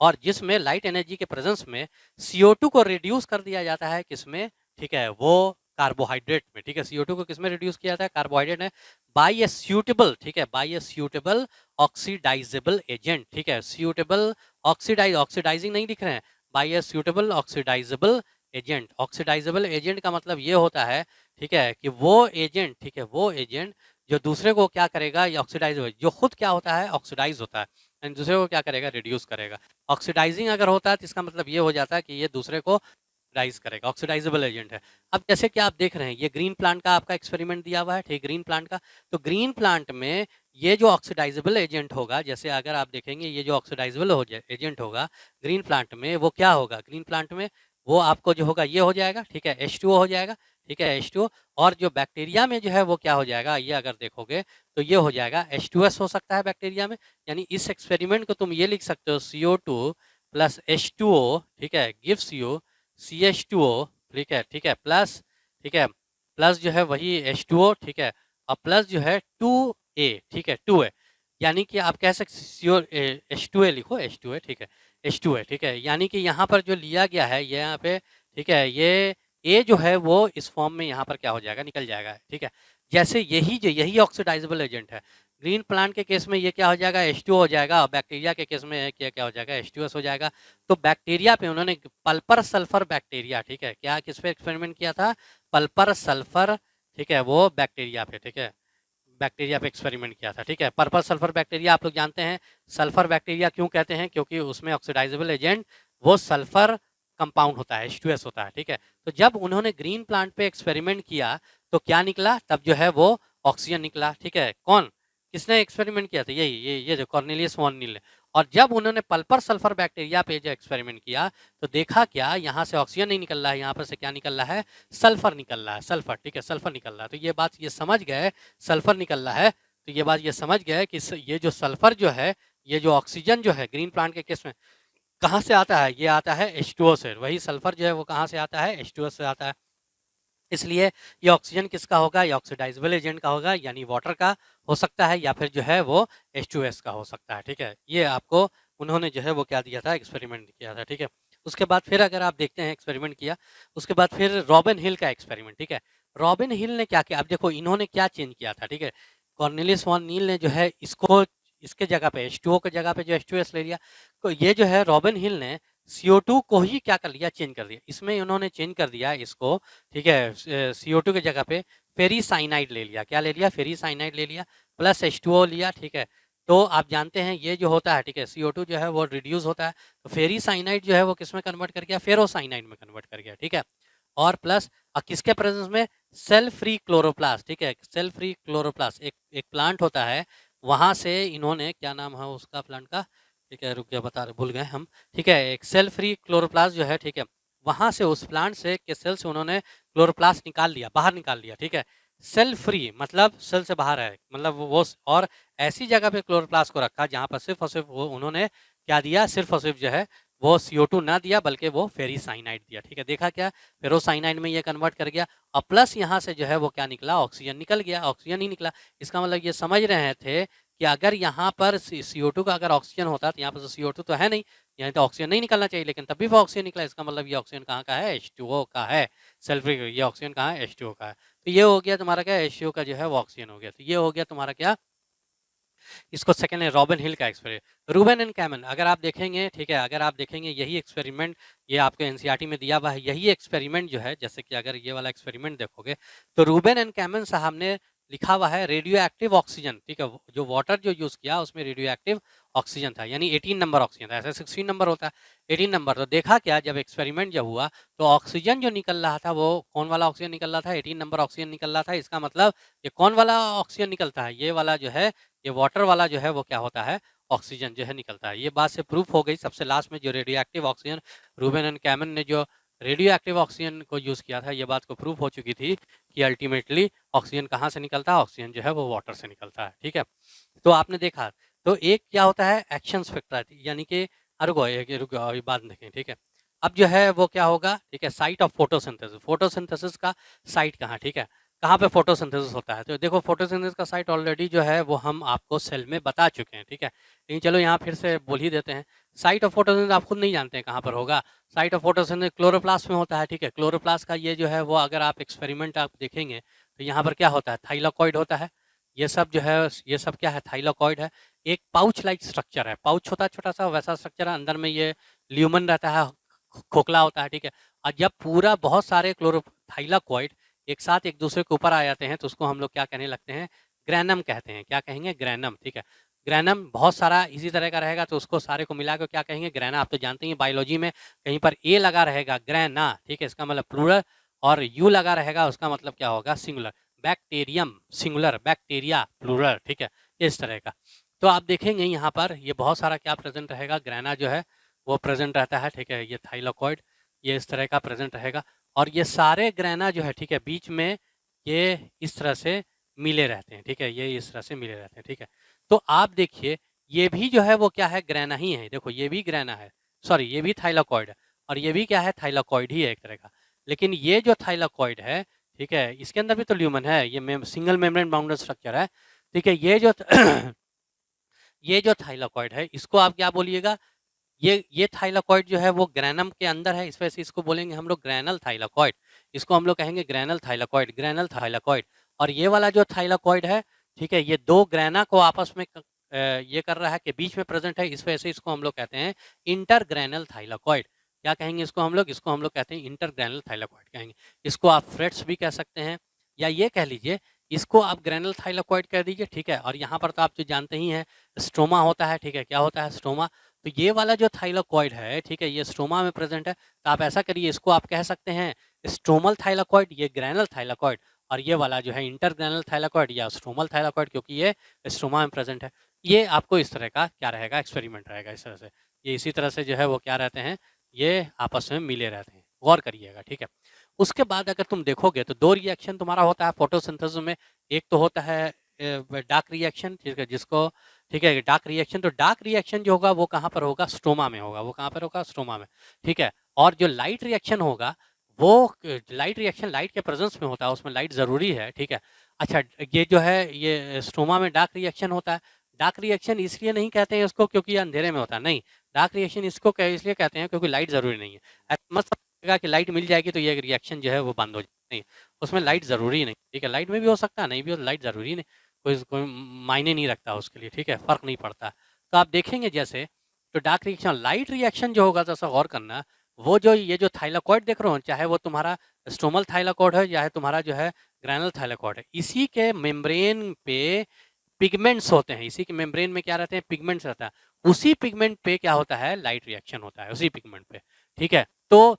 और जिसमें लाइट एनर्जी के प्रेजेंस में CO2 को रिड्यूस कर दिया जाता है, किसमें, ठीक है, वो कार्बोहाइड्रेट में, ठीक है, CO2 को किसमें रिड्यूस किया जाता है, कार्बोहाइड्रेट में, बाय ए सूटेबल, ठीक है, bye a suitable oxidisable agent, ठीक है, सूटेबल ऑक्सीडाइजिंग नहीं दिख रहे हैं, bye a suitable oxidisable agent. Oxidisable agent का मतलब ये होता है, ठीक है, कि वो एजेंट, ठीक है, वो एजेंट जो दूसरे को क्या करेगा, ये ऑक्सीडाइज, जो खुद क्या होता है, ऑक्सीडाइज होता है, एंड दूसरे को क्या करेगा, रिड्यूस करेगा। ऑक्सीडाइजिंग अगर होता है तो इसका मतलब ये हो जाता है कि ये दूसरे को राइज करेगा, ऑक्सीडाइजेबल एजेंट है। अब जैसे कि आप देख रहे हैं ये ग्रीन प्लांट का आपका एक्सपेरिमेंट दिया हुआ है, ठीक, ग्रीन प्लांट का। तो ग्रीन प्लांट में ये जो ऑक्सीडाइजेबल एजेंट होगा, जैसे अगर आप देखेंगे ये जो ऑक्सीडाइजेबल एजेंट होगा ग्रीन प्लांट में, वो क्या होगा, ग्रीन प्लांट में वो आपको जो होगा ये हो जाएगा, ठीक है, H2O हो जाएगा, ठीक है, H2O। और जो बैक्टीरिया में जो है वो क्या हो जाएगा, ये अगर देखोगे तो ये हो जाएगा H2S हो सकता है बैक्टीरिया में। यानी इस एक्सपेरिमेंट को तुम ये लिख सकते हो, CO2 प्लस H2O, ठीक है, गिव्स यू CH2O, ठीक है, प्लस, ठीक है, प्लस जो है वही H2O, ठीक है, और प्लस जो है 2A, ठीक है, 2A। यानी कि आप कह सकते CO H2A लिखो, H2A, ठीक है, H2A, ठीक है। यानी कि यहाँ पर जो लिया गया है ये यहाँ पे, ठीक है, ये A जो है वो इस फॉर्म में यहाँ पर क्या हो जाएगा, निकल जाएगा, ठीक है। जैसे यही ऑक्सीडाइजेबल एजेंट है। ग्रीन प्लांट के केस में ये क्या हो जाएगा, H2O हो जाएगा, और बैक्टीरिया के केस में क्या हो जाएगा, H2S हो जाएगा। तो बैक्टीरिया पे उन्होंने पल्पर सल्फर बैक्टीरिया, ठीक है, क्या किस पे एक्सपेरिमेंट किया था, पल्पर सल्फर, ठीक है, वो बैक्टीरिया पे, ठीक है, बैक्टीरिया पे एक्सपेरिमेंट किया था, ठीक है। पर्पल सल्फर बैक्टीरिया आप लोग जानते हैं, सल्फर बैक्टीरिया क्यों कहते हैं, क्योंकि उसमें ऑक्सीडाइजेबल एजेंट वो सल्फर कंपाउंड होता है, H2S होता है, ठीक है। तो जब उन्होंने ग्रीन प्लांट पे एक्सपेरिमेंट किया तो क्या निकला, तब जो है वो ऑक्सीजन निकला, ठीक है। कौन, किसने एक्सपेरिमेंट किया था, यही ये जो कॉर्नेलियस वॉन नील ने। और जब उन्होंने पल्पर सल्फर बैक्टीरिया पे जो एक्सपेरिमेंट किया तो देखा क्या, यहाँ से ऑक्सीजन नहीं निकल रहा है, यहाँ पर से क्या निकल रहा है, सल्फर निकल रहा है, सल्फर, ठीक है, सल्फर निकल रहा है। तो ये बात ये समझ गए, सल्फर निकल रहा है, तो ये बात ये समझ गए कि ये जो सल्फर जो है, ये जो ऑक्सीजन जो है ग्रीन प्लांट के केस में कहाँ से आता है, ये आता है H2O से। वही सल्फर जो है वो कहाँ से आता है, H2O से आता है। इसलिए ये ऑक्सीजन किसका होगा, ये ऑक्सीडाइजेबल एजेंट का होगा, यानी वाटर का हो सकता है, या फिर जो है वो H2S का हो सकता है, ठीक है। ये आपको उन्होंने जो है वो क्या दिया था, एक्सपेरिमेंट किया था, ठीक है। उसके बाद फिर अगर आप देखते हैं एक्सपेरिमेंट किया, उसके बाद फिर रॉबिन हिल का एक्सपेरिमेंट, ठीक है। रॉबिन हिल ने क्या किया, अब देखो इन्होंने क्या चेंज किया था, ठीक है। कॉर्नेलियस वॉन नील ने जो है इसको, इसके जगह पे H2O के जगह पे जो H2S ले लिया। तो ये जो है रॉबिन हिल ने CO2 को ही क्या कर लिया, चेंज कर दिया। इसमें उन्होंने चेंज कर दिया इसको, ठीक है, CO2 की जगह पे फेरीसाइनाइड ले लिया। क्या ले लिया, फेरीसाइनाइड ले लिया, प्लस H2O लिया, ठीक है। तो आप जानते हैं ये जो होता है, ठीक है, CO2 जो है वो रिड्यूस होता है, तो फेरीसाइनाइड जो है वो किस में कन्वर्ट कर गया, फेरोसाइनाइड में कन्वर्ट कर गया, ठीक है। और प्लस किसके प्रेजेंस में, सेल फ्री क्लोरोप्लास्ट, ठीक है, सेल फ्री क्लोरोप्लास्ट एक प्लांट होता है, वहां से इन्होंने, क्या नाम है उसका प्लांट का, ठीक है, रुक गया, बता रहे, भूल गए हम, ठीक है, एक सेल फ्री क्लोरोप्लास्ट जो है, ठीक है, वहां से उस प्लांट से के सेल से उन्होंने क्लोरोप्लास्ट निकाल लिया, बाहर निकाल लिया, ठीक है। सेल फ्री मतलब सेल से बाहर है, मतलब वो और ऐसी जगह पे क्लोरोप्लास्ट को रखा जहां पर सिर्फ और सिर्फ वो उन्होंने क्या दिया, सिर्फ और सिर्फ जो है वो CO2 ना दिया बल्कि वो फेरिसाइनाइड दिया, ठीक है। देखा क्या, फेरोसाइनाइड में ये कन्वर्ट कर गया और प्लस यहाँ से जो है वो क्या निकला, ऑक्सीजन निकल गया, ऑक्सीजन ही निकला। इसका मतलब ये समझ रहे थे कि अगर यहाँ पर CO2 का अगर ऑक्सीजन होता तो यहाँ पर तो CO2 तो है नहीं, यहाँ तो ऑक्सीजन नहीं निकलना चाहिए, लेकिन तभी वो ऑक्सीजन निकला। इसका मतलब ये ऑक्सीजन कहाँ का है, H2O का है। सल्फ्यूरिक, ये ऑक्सीजन कहाँ है, H2O का है। तो ये हो गया तुम्हारा क्या, H2O का जो है वो ऑक्सीजन हो गया। तो ये हो गया तुम्हारा क्या, इसको सेकंड है रॉबिन हिल का एक्सपेरिमेंट। रूबेन एंड कैमन, अगर आप देखेंगे, ठीक है, अगर आप देखेंगे यही एक्सपेरिमेंट ये आपको एनसीईआरटी में दिया हुआ है, यही एक्सपेरिमेंट जो है, जैसे कि अगर ये वाला एक्सपेरिमेंट देखोगे तो रूबेन एंड कैमन साहब ने लिखा हुआ है रेडियो एक्टिव ऑक्सीजन, ठीक है। जो वाटर जो यूज किया उसमें रेडियो एक्टिव ऑक्सीजन था, यानी 18 नंबर ऑक्सीजन था, ऐसा 16 नंबर होता है, 18 नंबर। तो देखा क्या, जब एक्सपेरिमेंट जब हुआ तो ऑक्सीजन जो निकल रहा था वो कौन वाला ऑक्सीजन निकल रहा था, 18 नंबर ऑक्सीजन निकल रहा था। इसका मतलब ये कौन वाला ऑक्सीजन निकलता है, ये वाला जो है, ये वाटर वाला जो है वो क्या होता है, ऑक्सीजन जो है निकलता है। ये बात से प्रूफ हो गई। सबसे लास्ट में जो radioactive oxygen, Ruben and Kamen ने जो रेडियो एक्टिव ऑक्सीजन को यूज किया था, ये बात को प्रूफ हो चुकी थी कि अल्टीमेटली ऑक्सीजन कहाँ से निकलता है, ऑक्सीजन जो है वो वाटर से निकलता है, ठीक है। तो आपने देखा, तो एक क्या होता है एक्शन स्पेक्ट्रा, यानी कि रुको रुको अभी बात देखें, ठीक है। अब जो है वो क्या होगा, ठीक है, साइट ऑफ फोटोसिंथेसिस, फोटोसिंथेसिस का साइट कहाँ, ठीक है, कहाँ पे फोटोसिंथेसिस होता है। तो देखो फोटोसिंथेसिस का साइट ऑलरेडी जो है वो हम आपको सेल में बता चुके हैं, ठीक है, लेकिन चलो यहाँ फिर से बोल ही देते हैं। साइट ऑफ फोटोसिंथेसिस आप खुद नहीं जानते हैं कहाँ पर होगा। साइट ऑफ फोटोसिंथेसिस क्लोरोप्लास्ट में होता है, ठीक है। क्लोरोप्लास्ट का ये जो है वो अगर आप एक्सपेरिमेंट आप देखेंगे तो यहाँ पर क्या होता है, थाइलाकॉइड होता है। ये सब जो है, ये सब क्या है, थाइलाकॉइड है। एक पाउच लाइक स्ट्रक्चर है, पाउच होता है छोटा सा, वैसा स्ट्रक्चर है, अंदर में ये ल्यूमन रहता है, खोखला होता है, ठीक है। और जब पूरा बहुत सारे थाइलाकॉइड एक साथ एक दूसरे के ऊपर आ जाते हैं तो उसको हम लोग क्या कहने लगते हैं, ग्रैनम कहते हैं। क्या कहेंगे, ग्रैनम, ठीक है। ग्रैनम बहुत सारा इसी तरह का रहेगा तो उसको सारे को मिला के क्या कहेंगे, ग्रैना। आप तो जानते हैं बायोलॉजी में कहीं पर ए लगा रहेगा, ग्रैना, ठीक है, इसका मतलब प्लूरल, और यू लगा रहेगा उसका मतलब क्या होगा, singular. Bacterium singular, bacteria plural, ठीक है, इस तरह का। तो आप देखेंगे यहाँ पर ये बहुत सारा क्या प्रेजेंट रहेगा, ग्रैना जो है वो प्रेजेंट रहता है, ठीक है। ये थाइलाकॉइड ये इस तरह का प्रेजेंट रहेगा और ये सारे ग्रैना जो है, ठीक है, बीच में ये इस तरह से मिले रहते हैं, ठीक है, ये इस तरह से मिले रहते हैं, ठीक है। तो आप देखिए ये भी जो है वो क्या है, ग्रैना ही है। देखो ये भी ग्रैना है, सॉरी ये भी थाइलाकॉइड है और ये भी क्या है, थाइलाकॉइड ही है एक तरह का। लेकिन ये जो थाइलाकॉइड है, ठीक है, इसके अंदर भी तो ल्यूमन है, ये सिंगल मेम्ब्रेन बाउंडेड स्ट्रक्चर है, ठीक है। ये जो थाइलाकॉइड है इसको आप क्या बोलिएगा, ये थाइलाकॉइड जो है वो ग्रैनम के अंदर है, इस वजह से इसको बोलेंगे हम लोग ग्रैनल थाइलाकॉइड। इसको हम लोग कहेंगे ग्रैनल थाइलाकॉइड, ग्रैनल थाइलाकॉइड। और ये वाला जो थाइलाकॉइड है, ठीक है, ये दो ग्रैना को आपस में ये कर रहा है कि बीच में प्रेजेंट है, इस वजह से इसको हम लोग कहते हैं इंटरग्रैनल थाइलाकॉइड। क्या कहेंगे इसको हम लोग, इसको हम लोग कहते हैं इंटरग्रैनल थाइलाकॉइड कहेंगे। इसको आप फ्रेट्स भी कह सकते हैं या ये कह लीजिए इसको आप ग्रैनल थाइलाकॉइड कह दीजिए, ठीक है। और यहाँ पर तो आप जो जानते ही हैं स्ट्रोमा होता है, ठीक है, क्या होता है, स्ट्रोमा। तो ये वाला जो थाइलाकॉइड है, ठीक है, ये स्ट्रोमा में प्रेजेंट है। तो आप ऐसा करिए, इसको आप कह सकते हैं स्ट्रोमल थाइलाकॉइड, ये ग्रैनल थाइलाकॉइड, और ये वाला जो है इंटरग्रैनल थाइलाकॉइड या स्ट्रोमल थाइलाकॉइड, क्योंकि ये स्ट्रोमा में प्रेजेंट है। ये आपको इस तरह का क्या रहेगा, एक्सपेरिमेंट रहेगा इस तरह से। ये इसी तरह से जो है वो क्या रहते हैं, ये आपस में मिले रहते हैं, गौर करिएगा, ठीक है। उसके बाद अगर तुम देखोगे तो दो रिएक्शन तुम्हारा होता है फोटोसिंथेसिस में। एक तो होता है डार्क रिएक्शन, ठीक है, जिसको, ठीक है, डार्क रिएक्शन। तो डार्क रिएक्शन जो होगा वो कहाँ पर होगा, स्ट्रोमा में होगा। वो कहाँ पर होगा, स्ट्रोमा में, ठीक है। और जो लाइट रिएक्शन होगा वो लाइट रिएक्शन लाइट के प्रेजेंस में होता है, उसमें लाइट ज़रूरी है, ठीक है। अच्छा, ये जो है ये स्ट्रोमा में डार्क रिएक्शन होता है। डार्क रिएक्शन इसलिए नहीं कहते हैं इसको क्योंकि ये अंधेरे में होता है, नहीं। डार्क रिएक्शन इसको इसलिए कहते हैं क्योंकि लाइट ज़रूरी नहीं है। ऐसा मत समझिएगा कि लाइट मिल जाएगी तो ये रिएक्शन जो है वो बंद हो जाएगी, नहीं, उसमें लाइट ज़रूरी नहीं, ठीक है। लाइट में भी हो सकता है, नहीं भी हो, लाइट ज़रूरी नहीं, कोई मायने नहीं रखता उसके लिए, ठीक है, फ़र्क नहीं पड़ता। तो आप देखेंगे जैसे, तो डार्क रिएक्शन, लाइट रिएक्शन जो होगा, जैसा गौर करना, वो जो ये जो थाइलाकॉइड देख रहे हो, चाहे वो तुम्हारा स्ट्रोमल थाइलाकॉइड है या तुम्हारा जो है ग्रैनल थाइलाकॉइड है, इसी के मेम्ब्रेन पे पिगमेंट्स होते हैं। इसी के मेम्ब्रेन में क्या रहते हैं, पिगमेंट्स रहता है। उसी पिगमेंट पे क्या होता है, लाइट रिएक्शन होता है उसी पिगमेंट पे, ठीक है। तो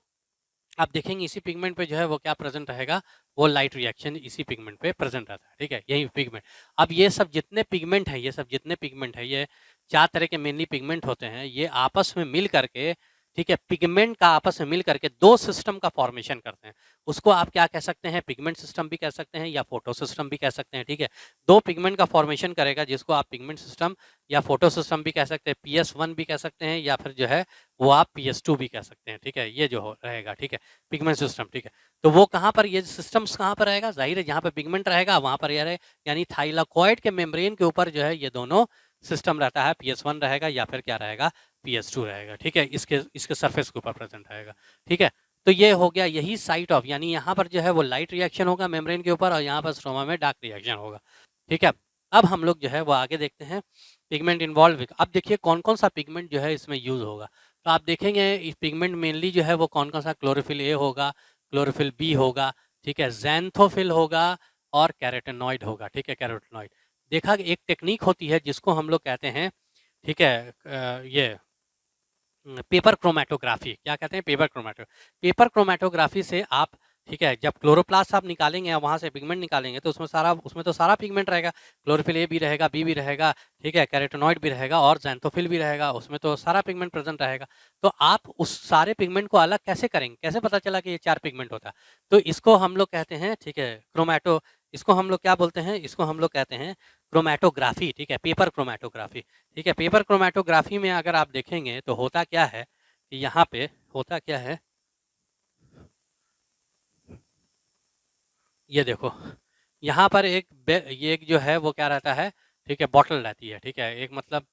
आप देखेंगे इसी पिगमेंट पे जो है वो क्या प्रेजेंट रहेगा, वो लाइट रिएक्शन इसी पिगमेंट पे प्रेजेंट रहता है, ठीक है, यही पिगमेंट। अब ये सब जितने पिगमेंट हैं, ये सब जितने पिगमेंट है, ये 4 तरह के मेनली पिगमेंट होते हैं, ये आपस में मिल करके ठीक है, पिगमेंट का आपस में मिल करके दो सिस्टम का फॉर्मेशन करते हैं। उसको आप क्या कह सकते हैं, पिगमेंट सिस्टम भी कह सकते हैं या फोटो सिस्टम भी कह सकते हैं। ठीक है, दो पिगमेंट का फॉर्मेशन करेगा जिसको आप पिगमेंट सिस्टम या फोटो सिस्टम भी कह सकते हैं, PS1 भी कह सकते हैं या फिर जो है वो आप PS2 भी कह सकते हैं। ठीक है, ये जो रहेगा, ठीक है, पिगमेंट सिस्टम। ठीक है, तो वो कहाँ पर, ये सिस्टम्स कहाँ पर रहेगा, जाहिर है जहाँ पर पिगमेंट रहेगा वहाँ पर ये रहे, यानी थाइलाकॉइड के मेम्ब्रेन के ऊपर जो है ये दोनों सिस्टम रहता है, PS1 रहेगा या फिर क्या रहेगा, PS2 रहेगा। ठीक है, इसके सरफेस के ऊपर प्रेजेंट रहेगा। ठीक है, तो ये हो गया, यही साइट ऑफ, यानी यहाँ पर जो है वो लाइट रिएक्शन होगा मेम्ब्रेन के ऊपर और यहाँ पर स्ट्रोमा में डार्क रिएक्शन होगा। ठीक है, अब हम लोग जो है वो आगे देखते हैं पिगमेंट इन्वॉल्व। अब देखिए कौन कौन सा पिगमेंट जो है इसमें यूज होगा। तो आप देखेंगे इस पिगमेंट मेनली जो है वो कौन कौन सा, क्लोरोफिल ए होगा, क्लोरोफिल बी होगा, ठीक है, ज़ैंथोफिल होगा और कैरोटेनॉइड होगा। ठीक है, कैरोटेनॉइड देखा, एक टेक्निक होती है जिसको हम लोग कहते हैं, ठीक है, ये पेपर क्रोमेटोग्राफी, क्या कहते हैं, पेपर क्रोमेटोग्राफी से आप, ठीक है, जब क्लोरोप्लास्ट आप निकालेंगे वहां से पिगमेंट निकालेंगे तो उसमें तो सारा पिगमेंट रहेगा, क्लोरोफिल ए भी रहेगा, बी भी रहेगा, ठीक है, कैरोटेनॉइड भी रहेगा और ज़ैंथोफिल भी रहेगा, उसमें तो सारा पिगमेंट प्रेजेंट रहेगा। तो आप उस सारे पिगमेंट को अलग कैसे करेंगे, कैसे पता चला कि ये 4 पिगमेंट होता है, तो इसको हम लोग कहते हैं, ठीक है, क्रोमेटो, इसको हम लोग क्या बोलते हैं, इसको हम लोग कहते हैं क्रोमेटोग्राफी। ठीक है, पेपर क्रोमेटोग्राफी। ठीक है, पेपर क्रोमेटोग्राफी में अगर आप देखेंगे तो होता क्या है कि यहाँ पे होता क्या है, ये देखो यहाँ पर ये एक जो है वो क्या रहता है, ठीक है, बॉटल रहती है। ठीक है, एक मतलब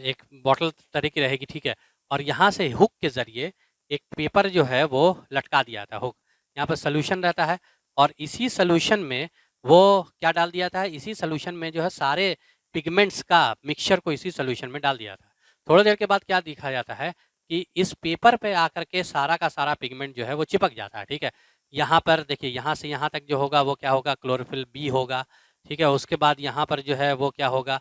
एक बॉटल तरह की रहेगी। ठीक है, और यहाँ से हुक के जरिए एक पेपर जो है वो लटका दिया था, हुक, यहाँ पर सोल्यूशन रहता है और इसी सोल्यूशन में वो क्या डाल दिया था, इसी सोल्यूशन में जो है सारे पिगमेंट्स का मिक्सचर को इसी सोल्यूशन में डाल दिया था। थोड़ी देर के बाद क्या दिखा जाता है कि इस पेपर पे आकर के सारा का सारा पिगमेंट जो है वो चिपक जाता है। ठीक है, यहाँ पर देखिए, यहाँ से यहाँ तक जो होगा वो क्या होगा, क्लोरोफिल बी होगा। ठीक है, उसके बाद यहाँ पर जो है वो क्या होगा,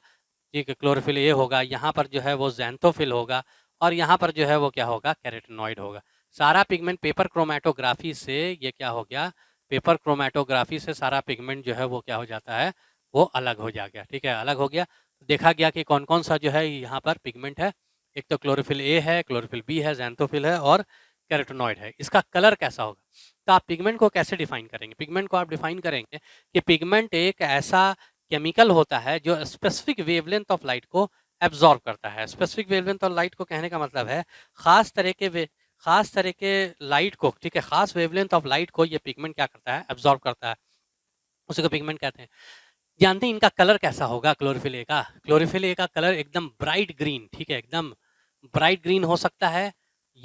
ठीक है, क्लोरोफिल ए होगा, यहाँ पर जो है वो ज़ैंथोफिल होगा और यहाँ पर जो है वो क्या होगा, कैरोटेनॉइड होगा। सारा पिगमेंट पेपर क्रोमेटोग्राफी से ये क्या हो गया, पेपर क्रोमेटोग्राफी से सारा पिगमेंट जो है वो क्या हो जाता है, वो अलग हो जा गया। ठीक है, अलग हो गया, देखा गया कि कौन कौन सा जो है यहाँ पर पिगमेंट है, एक तो क्लोरोफिल ए है, क्लोरोफिल बी है, ज़ैंथोफिल है और कैरोटेनॉइड है। इसका कलर कैसा होगा, तो आप पिगमेंट को कैसे डिफाइन करेंगे, पिगमेंट को आप डिफाइन करेंगे कि पिगमेंट एक ऐसा केमिकल होता है जो स्पेसिफिक वेवलेंथ ऑफ लाइट को एब्जॉर्ब करता है। स्पेसिफिक वेवलेंथ ऑफ लाइट को कहने का मतलब है खास तरह के लाइट को, ठीक है, खास वेवलेंथ ऑफ लाइट को ये पिगमेंट क्या करता है, एब्जॉर्ब करता है, उसी को पिगमेंट कहते हैं। जानते हैं इनका कलर कैसा होगा, क्लोरोफिल ए का, क्लोरोफिल ए का कलर एकदम ब्राइट ग्रीन, ठीक है, एकदम ब्राइट ग्रीन हो सकता है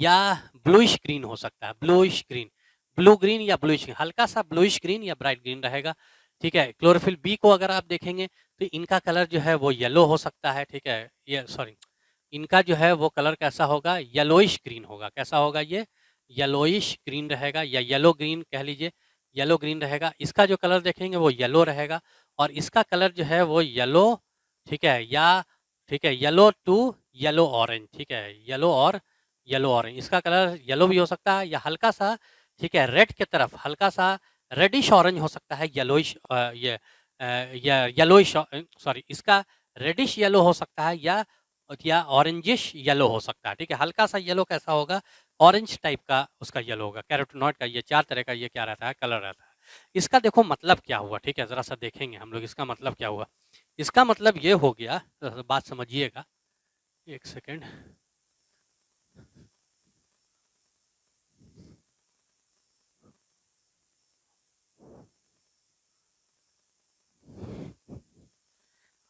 या ब्लूइश ग्रीन हो सकता है, ब्लूइश ग्रीन, ब्लू ग्रीन या ब्लूइश, हल्का सा ब्लूइश ग्रीन या ब्राइट ग्रीन रहेगा। ठीक है, क्लोरोफिल बी को अगर आप देखेंगे तो इनका कलर जो है वो येलो हो सकता है। ठीक है, ये सॉरी, इनका जो है वो कलर कैसा होगा, येलोइश ग्रीन होगा। कैसा होगा, ये येलोइश ग्रीन रहेगा या येलो ग्रीन कह लीजिए, येलो ग्रीन रहेगा। इसका जो कलर देखेंगे वो येलो रहेगा और इसका कलर जो है वो येलो, ठीक है, या ठीक है, येलो टू येलो ऑरेंज, ठीक है, येलो और येलो ऑरेंज, इसका कलर येलो भी हो सकता है या हल्का सा, ठीक है, रेड की तरफ हल्का सा रेडिश ऑरेंज हो सकता है, येलोइश येलोइश, सॉरी, इसका रेडिश येलो हो सकता है या ऑरेंजिश येलो हो सकता है। ठीक है, हल्का सा येलो कैसा होगा, ऑरेंज टाइप का उसका येलो होगा। कैरोटेनॉइड का ये 4 तरह का ये क्या रहता है, कलर रहता है। इसका देखो मतलब क्या हुआ, ठीक है, जरा सा देखेंगे हम लोग इसका मतलब क्या हुआ। इसका मतलब ये हो गया, बात समझिएगा, एक सेकेंड,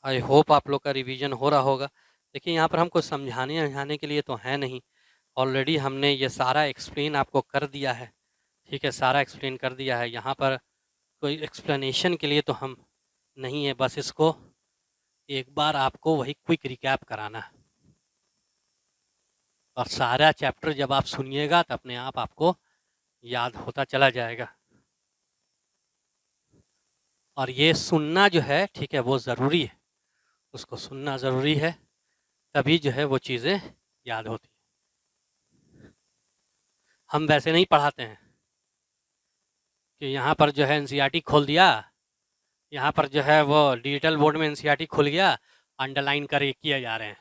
आई होप आप लोग का रिवीजन हो रहा होगा। देखिए यहाँ पर हमको समझाने के लिए तो है नहीं, ऑलरेडी हमने ये सारा एक्सप्लेन आपको कर दिया है। ठीक है, सारा एक्सप्लेन कर दिया है, यहाँ पर कोई एक्सप्लेनेशन के लिए तो हम नहीं है, बस इसको एक बार आपको वही क्विक रिकैप कराना है और सारा चैप्टर जब आप सुनिएगा तो अपने आप आपको याद होता चला जाएगा। और ये सुनना जो है, ठीक है, वो ज़रूरी है, उसको सुनना ज़रूरी है, तभी जो है वो चीज़ें याद होती हैं। हम वैसे नहीं पढ़ाते हैं कि यहाँ पर जो है एनसीईआरटी खोल दिया, यहाँ पर जो है वो डिजिटल बोर्ड में एनसीईआरटी खुल गया, अंडरलाइन कर किए जा रहे हैं।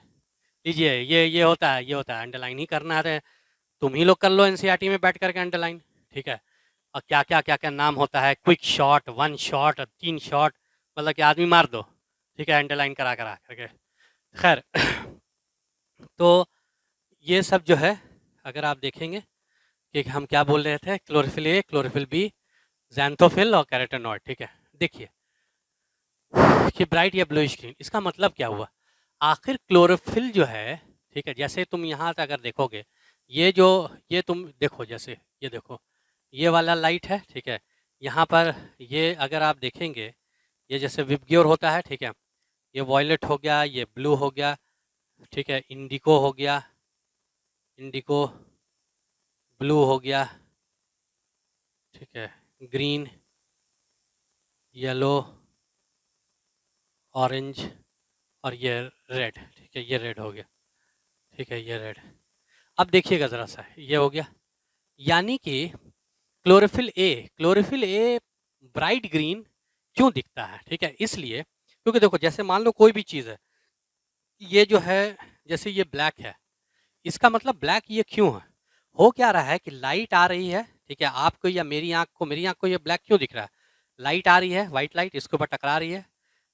लीजिए ये होता है, ये होता है, अंडरलाइन ही करना है। तुम ही लोग कर लो एनसीईआरटी में बैठ करके अंडरलाइन, ठीक है। और क्या क्या क्या क्या नाम होता है, quick shot, one shot, 3 shot, मतलब कि आदमी मार दो, ठीक है, अंडरलाइन करा करा करके। खैर तो ये सब जो है अगर आप देखेंगे कि हम क्या बोल रहे थे, chlorophyll A, chlorophyll B, xanthophyll और कैरोटेनॉइड, ठीक है। देखिए कि ब्राइट या ब्लूइश ग्रीन, इसका मतलब क्या हुआ? आखिर क्लोरोफिल जो है, ठीक है, जैसे तुम यहाँ से अगर देखोगे, ये जो, ये तुम देखो, जैसे ये देखो, ये वाला लाइट है, ठीक है। यहाँ पर ये अगर आप देखेंगे, ये जैसे विबग्योर होता है, ठीक है, ये वॉयलेट हो गया, ये ब्लू हो गया, ठीक है, इंडिको हो गया, इंडिको, ब्लू हो गया, ठीक है, ग्रीन, येलो, ऑरेंज और ये रेड, ठीक है, ये रेड हो गया, ठीक है, ये रेड। अब देखिएगा ज़रा सा, ये हो गया, यानी कि क्लोरोफिल ए ब्राइट ग्रीन क्यों दिखता है, ठीक है, इसलिए क्योंकि देखो, जैसे मान लो कोई भी चीज़ है, ये जो है, जैसे ये ब्लैक है, इसका मतलब ब्लैक ये क्यों है? हो क्या रहा है कि लाइट आ रही है, ठीक है, आपको या मेरी आँख को ये ब्लैक क्यों दिख रहा है? लाइट आ रही है, व्हाइट लाइट इसके ऊपर टकरा रही है,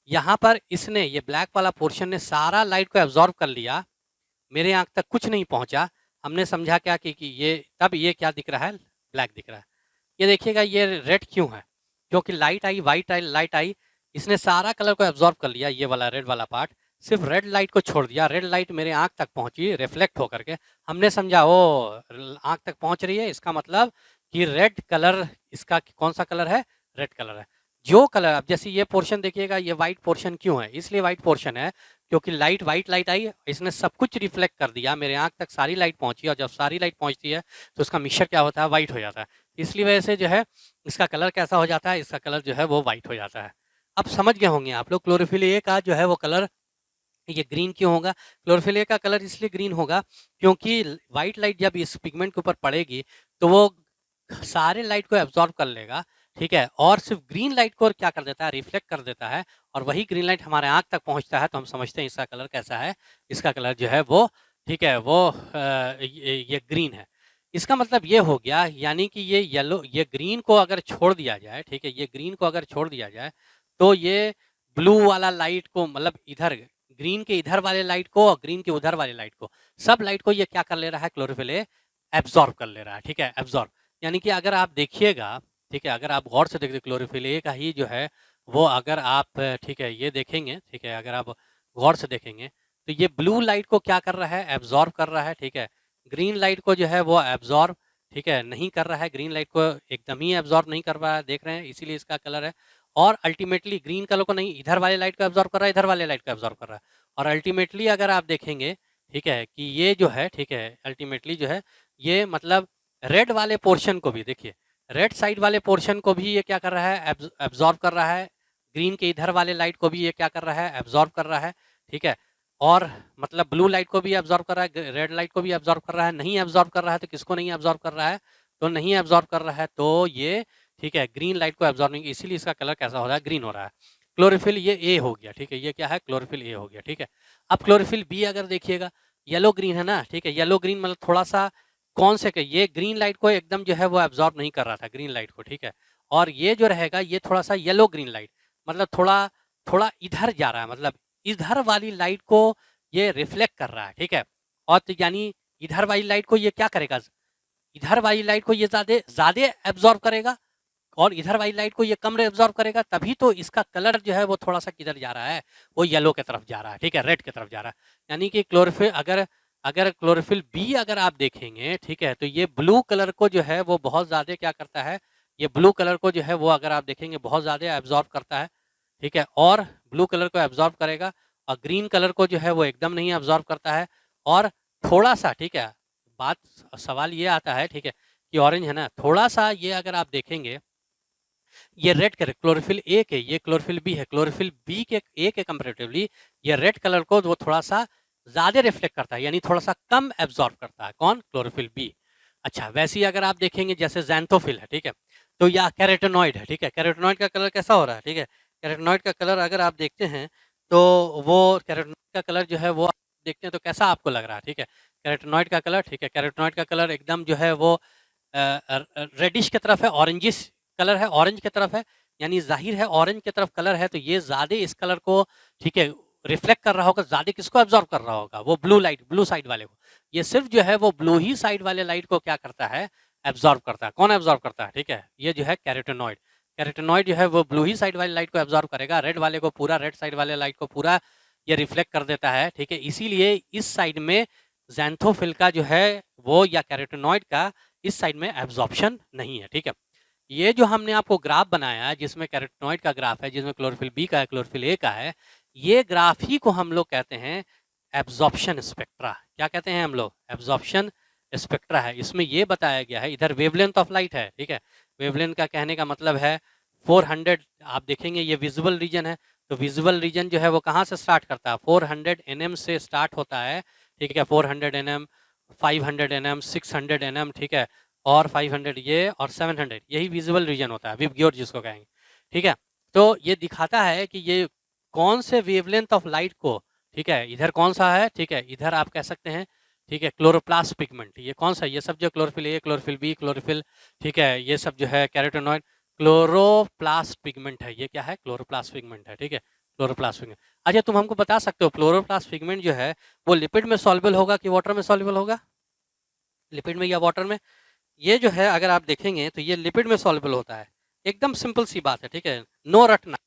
यहाँ पर इसने, ये ब्लैक वाला पोर्शन ने सारा लाइट को एब्जॉर्ब कर लिया, मेरे आँख तक कुछ नहीं पहुँचा, हमने समझा क्या कि ये, तब ये क्या दिख रहा है? ब्लैक दिख रहा है। ये देखिएगा, ये रेड क्यों है? क्योंकि लाइट आई, वाइट आई, लाइट आई, इसने सारा कलर को एब्जॉर्ब कर लिया, ये वाला रेड वाला पार्ट, सिर्फ रेड लाइट को छोड़ दिया, रेड लाइट मेरे आँख तक पहुँची रिफ्लेक्ट होकर के, हमने समझा ओ आँख तक पहुँच रही है, इसका मतलब कि रेड कलर, इसका कौन सा कलर है? रेड कलर है। जो कलर, अब जैसे ये पोर्शन देखिएगा, ये वाइट पोर्शन क्यों है? इसलिए वाइट पोर्शन है क्योंकि लाइट, वाइट लाइट आई, इसने सब कुछ रिफ्लेक्ट कर दिया, मेरे आँख तक सारी लाइट पहुँची, और जब सारी लाइट पहुँचती है तो उसका मिक्सचर क्या होता है? वाइट हो जाता है। इसलिए वजह से जो है इसका कलर कैसा हो जाता है? इसका कलर जो है वो वाइट हो जाता है। अब समझ गए होंगे आप लोग, क्लोरोफिल ए का जो है वो कलर ये ग्रीन क्यों होगा? क्लोरोफिल ए का कलर इसलिए ग्रीन होगा क्योंकि व्हाइट लाइट जब इस पिगमेंट के ऊपर पड़ेगी तो वो सारे लाइट को एब्जॉर्ब कर लेगा, ठीक है, और सिर्फ ग्रीन लाइट को क्या कर देता है? रिफ्लेक्ट कर देता है, और वही ग्रीन लाइट हमारे आँख तक पहुँचता है, तो हम समझते हैं इसका कलर कैसा है? इसका कलर जो है वो, ठीक है, वो ये ग्रीन है। इसका मतलब ये हो गया, यानी कि ये येलो, ये ग्रीन को अगर छोड़ दिया जाए, ठीक है, ये ग्रीन को अगर छोड़ दिया जाए, तो ये ब्लू वाला लाइट को, मतलब इधर ग्रीन के इधर वाले लाइट को और ग्रीन के उधर वाले लाइट को, सब लाइट को ये क्या कर ले रहा है? क्लोरोफिल ए एब्जॉर्ब कर ले रहा है, ठीक है, एब्जॉर्ब। यानी कि अगर आप देखिएगा, ठीक है, अगर आप गौर से देखिए, क्लोरोफिल ए का ही जो है वो, अगर आप, ठीक है, ये देखेंगे, ठीक है, अगर आप गौर से देखेंगे तो ये ब्लू लाइट को क्या कर रहा है? एब्जॉर्ब कर रहा है, ठीक है। ग्रीन लाइट को जो है वो एब्जॉर्ब, ठीक है, नहीं कर रहा है, ग्रीन लाइट को एकदम ही एब्जॉर्ब नहीं कर रहा है, देख रहे हैं, इसीलिए इसका कलर है। और अल्टीमेटली ग्रीन कलर को नहीं, इधर वाले लाइट को एब्जॉर्ब कर रहा है, इधर वाले लाइट को एब्जॉर्ब कर रहा है, और अल्टीमेटली अगर आप देखेंगे, ठीक है, कि ये जो है, ठीक है, अल्टीमेटली जो है ये, मतलब रेड वाले पोर्शन को भी देखिए, रेड साइड वाले पोर्शन को भी ये क्या कर रहा है? एब्जॉर्ब कर रहा है, ग्रीन के इधर वाले लाइट को भी ये क्या कर रहा है? एब्जॉर्ब कर रहा है, ठीक है, और मतलब ब्लू लाइट को भी एब्जॉर्ब कर रहा है, रेड लाइट को भी एब्जॉर्ब कर रहा है। नहीं एब्जॉर्ब कर रहा है तो किसको नहीं एब्जॉर्ब कर रहा है? तो नहीं एब्जॉर्ब कर रहा है तो ये, ठीक है, ग्रीन लाइट को एब्जॉर्ब नहीं, इसीलिए इसका कलर कैसा हो रहा है? ग्रीन हो रहा है। क्लोरोफिल ये ए हो गया, ठीक है, ये क्या है? क्लोरोफिल ए हो गया, ठीक है। अब क्लोरोफिल बी अगर देखिएगा, येलो ग्रीन है ना, ठीक है, येलो ग्रीन मतलब थोड़ा सा कौन से के, ये ग्रीन लाइट को एकदम जो है वो एब्जॉर्ब नहीं कर रहा था, ग्रीन लाइट को, ठीक है, और ये जो रहेगा ये थोड़ा सा येलो ग्रीन लाइट, मतलब थोड़ा थोड़ा इधर जा रहा है, मतलब इधर वाली लाइट को ये रिफ्लेक्ट कर रहा है, ठीक है, और तो यानी इधर वाली लाइट को ये क्या करेगा? इधर वाली लाइट को ये ज़्यादा ज़्यादा एब्जॉर्ब करेगा, और इधर वाली लाइट को ये कम एब्जॉर्ब करेगा, तभी तो इसका कलर जो है वो थोड़ा सा किधर जा रहा है? वो येलो की तरफ जा रहा है, ठीक है, रेड की तरफ जा रहा है। यानी कि क्लोरोफिल, अगर अगर क्लोरोफिल बी अगर आप देखेंगे, ठीक है, तो ये ब्लू कलर को जो है वो बहुत ज़्यादा क्या करता है? ये ब्लू कलर को जो है वो अगर आप देखेंगे बहुत ज़्यादा एब्जॉर्ब करता है, ठीक है, और ब्लू कलर को एब्जॉर्ब करेगा, और ग्रीन कलर को जो है वो एकदम नहीं एब्जॉर्ब करता है, और थोड़ा सा, ठीक है, बात, सवाल ये आता है, ठीक है, कि ऑरेंज है ना, थोड़ा सा ये अगर आप देखेंगे, ये रेड कलर क्लोरोफिल ए के, ये क्लोरोफिल बी है, क्लोरोफिल बी के ए के कंपेरेटिवली ये रेड कलर को वो थोड़ा सा ज़्यादा रिफ्लेक्ट करता है, यानी थोड़ा सा कम एब्जॉर्ब करता है, कौन? Chlorophyll B. अच्छा, वैसे ही अगर आप देखेंगे जैसे ज़ैंथोफिल है, ठीक है, तो या कैरोटेनॉइड है, ठीक है, कैरोटेनॉइड का कलर कैसा हो रहा है? ठीक है, कैरोटेनॉइड का कलर अगर आप देखते हैं तो वो कैरोटेनॉइड का कलर जो है वो देखते हैं तो कैसा आपको लग रहा है, ठीक है। कैरोटीनॉइड का कलर, ठीक है, कैरोटीनॉइड का कलर एकदम जो है वो रेडिश की तरफ है, ऑरेंजिश कलर है, ऑरेंज की तरफ है, यानी ज़ाहिर है ऑरेंज की तरफ कलर है, तो ये ज़्यादा इस कलर को, ठीक है, रिफ्लेक्ट कर रहा होगा, ज़्यादा किसको एब्जॉर्ब कर रहा होगा, वो ब्लू लाइट, ब्लू साइड वाले को। ये सिर्फ जो है वो ब्लू ही साइड वाले लाइट को क्या करता है, एब्जॉर्ब करता है। कौन एब्जॉर्ब करता है, ठीक है, ये जो है कैरोटीनॉइड। कैरोटीनॉइड जो है वो ब्लू ही साइड वाली लाइट को एब्जॉर्ब करेगा, रेड वाले को पूरा, रेड साइड वाले लाइट को पूरा ये रिफ्लेक्ट कर देता है, ठीक है। इसीलिए इस साइड में ज़ैंथोफिल का जो है वो, या कैरोटीनॉइड का इस साइड में एब्जॉर्प्शन नहीं है, ठीक है। ये जो हमने आपको ग्राफ बनाया है, जिसमें कैरोटीनॉइड का ग्राफ है, जिसमें क्लोरोफिल बी का है, क्लोरोफिल ए का है, ये ग्राफ ही को हम लोग कहते हैं एब्जॉर्प्शन स्पेक्ट्रा। क्या कहते हैं हम लोग, एब्जॉर्प्शन स्पेक्ट्रा है। इसमें ये बताया गया है, इधर वेवलेंथ ऑफ लाइट है, ठीक है। वेवलेंथ का कहने का मतलब है 400, आप देखेंगे ये विजुअल रीजन है, तो विजुअल रीजन जो है वो कहाँ से स्टार्ट करता है, 400 nm से स्टार्ट होता है, ठीक है। 400 nm, 500 nm, 600 nm, ठीक है, और 500 ये, और 700, यही विजुअल रीजन होता है, विबग्योर जिसको कहेंगे, ठीक है। तो ये दिखाता है कि ये कौन से वेवलेंथ ऑफ लाइट को, ठीक है, इधर कौन सा है, ठीक है, इधर आप कह सकते हैं, ठीक है, क्लोरोप्लास्ट पिगमेंट, ये कौन सा, ये सब जो chlorophyll A, chlorophyll B, chlorophyll, ठीक है, ये सब जो है कैरोटीनॉइड, क्लोरोप्लास्ट पिगमेंट है, ये क्या है, क्लोरोप्लास्ट पिगमेंट है, ठीक है, क्लोरोप्लास्ट पिगमेंट। अच्छा, तुम हमको बता सकते हो क्लोरोप्लास्ट पिगमेंट जो है वो लिपिड में सॉल्युबल होगा कि वाटर में सॉल्युबल होगा, लिपिड में या वाटर में? ये जो है अगर आप देखेंगे तो ये लिपिड में सॉल्युबल होता है, एकदम सिंपल सी बात है, ठीक है, नो रटना।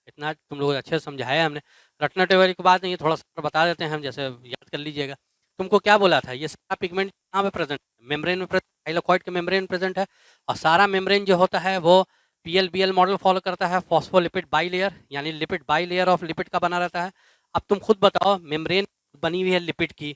इतना तुम लोग अच्छे से समझाया हमने, रटना टेबल की बात नहीं है, थोड़ा सा बता देते हैं हम, जैसे याद कर लीजिएगा। तुमको क्या बोला था, ये सारा पिगमेंट कहाँ पे प्रेजेंट है, मेम्ब्रेन में प्रेजेंट, थाइलाकॉइड के मेम्ब्रेन प्रेजेंट है, और सारा मेम्ब्रेन जो होता है वो PLBL मॉडल फॉलो करता है, फॉस्फोलिपिड बाईलेयर, यानी लिपिड बाईलेयर ऑफ लिपिड का बना रहता है। अब तुम खुद बताओ, मेम्ब्रेन बनी हुई है लिपिड की,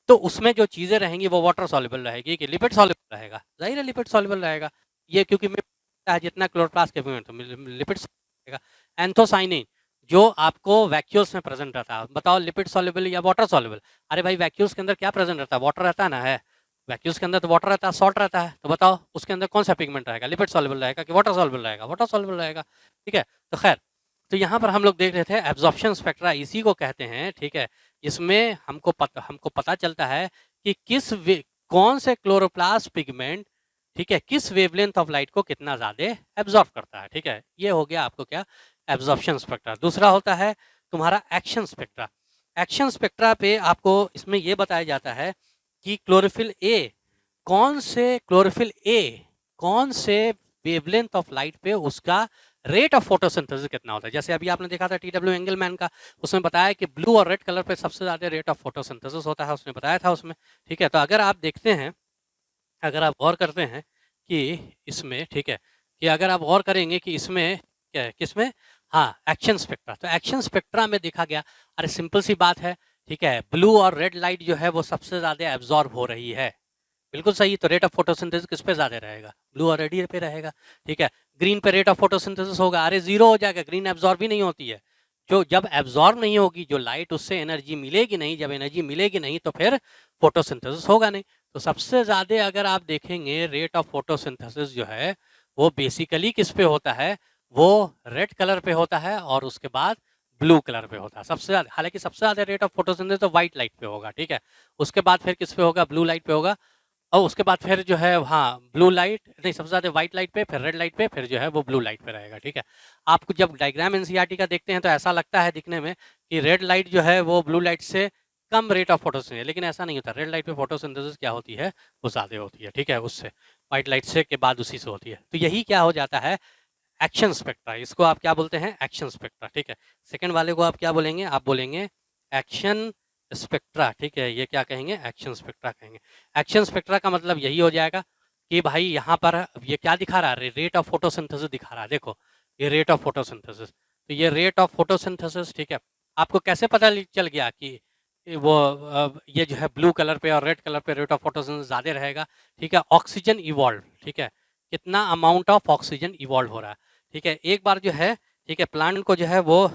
तो उसमें जो चीज़ें रहेंगी वो वाटर सॉल्युबल रहेगी कि लिपिड सॉल्युबल रहेगा, जाहिर है लिपिड सॉल्युबल रहेगा। ये क्योंकि मैं जितना क्लोरोप्लास्ट के तो लिपिड रहेगा। एंथोसाइनिन जो आपको वैक्यूल्स में प्रेजेंट रहता है, बताओ लिपिड सॉल्युबल या वाटर सॉल्युबल? अरे भाई वैक्यूल्स के अंदर क्या प्रेजेंट रहता है, वाटर रहता है ना, है वैक्यूल्स के अंदर तो वाटर रहता है, सॉल्ट रहता है, तो बताओ उसके अंदर कौन सा पिगमेंट रहेगा, लिपिड सॉल्युबल रहेगा कि वाटर सॉल्युबल रहेगा, वाटर सॉल्युबल रहेगा, ठीक है। तो खैर, तो यहाँ पर हम लोग देख रहे थे एब्जॉर्प्शन स्पेक्ट्रा, इसी को कहते हैं, ठीक है। इसमें हमको पता चलता है कि कौन से क्लोरोप्लास्ट पिगमेंट, ठीक है, किस वेवलेंथ ऑफ लाइट को कितना ज़्यादा एब्जॉर्ब करता है, ठीक है। ये हो गया आपको क्या, एब्जॉर्प्शन स्पेक्ट्रा। दूसरा होता है तुम्हारा एक्शन स्पेक्ट्रा। एक्शन स्पेक्ट्रा पे आपको इसमें ये बताया जाता है कि क्लोरोफिल ए कौन से वेवलेंथ ऑफ लाइट पे उसका रेट ऑफ फोटोसिंथेसिस कितना होता है। जैसे अभी आपने देखा था TW एंगलमैन का, उसमें बताया कि ब्लू और रेड कलर पे सबसे ज़्यादा रेट ऑफ फोटोसिंथेसिस होता है, उसने बताया था उसमें, ठीक है। तो अगर आप देखते हैं, अगर आप गौर करते हैं कि इसमें, ठीक है, कि अगर आप गौर करेंगे कि इसमें क्या है, किसमें, हाँ, एक्शन स्पेक्ट्रा, तो एक्शन स्पेक्ट्रा में देखा गया, अरे सिंपल सी बात है, ठीक है, ब्लू और रेड लाइट जो है वो सबसे ज़्यादा एब्जॉर्ब हो रही है, बिल्कुल सही। तो रेट ऑफ फोटोसिंथेसिस किस पे ज़्यादा रहेगा, ब्लू और रेड पे रहेगा, ठीक है। ग्रीन पे रेट ऑफ फोटोसिंथेसिस होगा, अरे जीरो हो जाएगा, ग्रीन एब्जॉर्ब ही नहीं होती है। जो जब एब्जॉर्ब नहीं होगी जो लाइट, उससे एनर्जी मिलेगी नहीं, जब एनर्जी मिलेगी नहीं तो फिर फोटोसिंथेसिस होगा नहीं। तो सबसे ज़्यादा अगर आप देखेंगे रेट ऑफ फोटोसिंथेसिस जो है वो बेसिकली किस पे होता है, वो रेड कलर पे होता है, और उसके बाद ब्लू कलर पे होता है सबसे ज़्यादा। हालांकि सबसे ज़्यादा रेट ऑफ फोटोसिंथेसिस तो व्हाइट लाइट पे होगा, ठीक है। उसके बाद फिर किस पे होगा, ब्लू लाइट पे होगा, और उसके बाद फिर जो है, हाँ, ब्लू लाइट नहीं, सबसे ज़्यादा व्हाइट लाइट पे, फिर रेड लाइट पे, फिर जो है वो ब्लू लाइट पे रहेगा, ठीक है। आपको जब डायग्राम NCERT का देखते हैं तो ऐसा लगता है दिखने में कि रेड लाइट जो है वो ब्लू लाइट से कम रेट ऑफ फोटोसिंथेसिस है, लेकिन ऐसा नहीं होता। रेड लाइट पे फोटोसिंथेसिस क्या होती है, वो ज़्यादा होती है, ठीक है, उससे व्हाइट लाइट से के बाद उसी से होती है। तो यही क्या हो जाता है, एक्शन स्पेक्ट्रा। इसको आप क्या बोलते हैं, एक्शन स्पेक्ट्रा, ठीक है। सेकंड वाले को आप क्या बोलेंगे, आप बोलेंगे एक्शन स्पेक्ट्रा, ठीक है। ये क्या कहेंगे, एक्शन स्पेक्ट्रा कहेंगे। एक्शन स्पेक्ट्रा का मतलब यही हो जाएगा कि भाई यहाँ पर ये क्या दिखा रहा है, रेट ऑफ फोटोसिंथेसिस दिखा रहा है, देखो ये रेट ऑफ फोटोसिंथेसिस, तो ये रेट ऑफ फोटोसिंथेसिस, ठीक है। आपको कैसे पता चल गया कि वो ये जो है ब्लू कलर पे और रेड कलर पे रेट ऑफ फोटोसिंथेसिस ज़्यादा रहेगा, ठीक है। ऑक्सीजन इवॉल्व, ठीक है, कितना अमाउंट ऑफ ऑक्सीजन इवॉल्व हो रहा है, ठीक है। एक बार जो है, ठीक है, प्लांट को जो है वो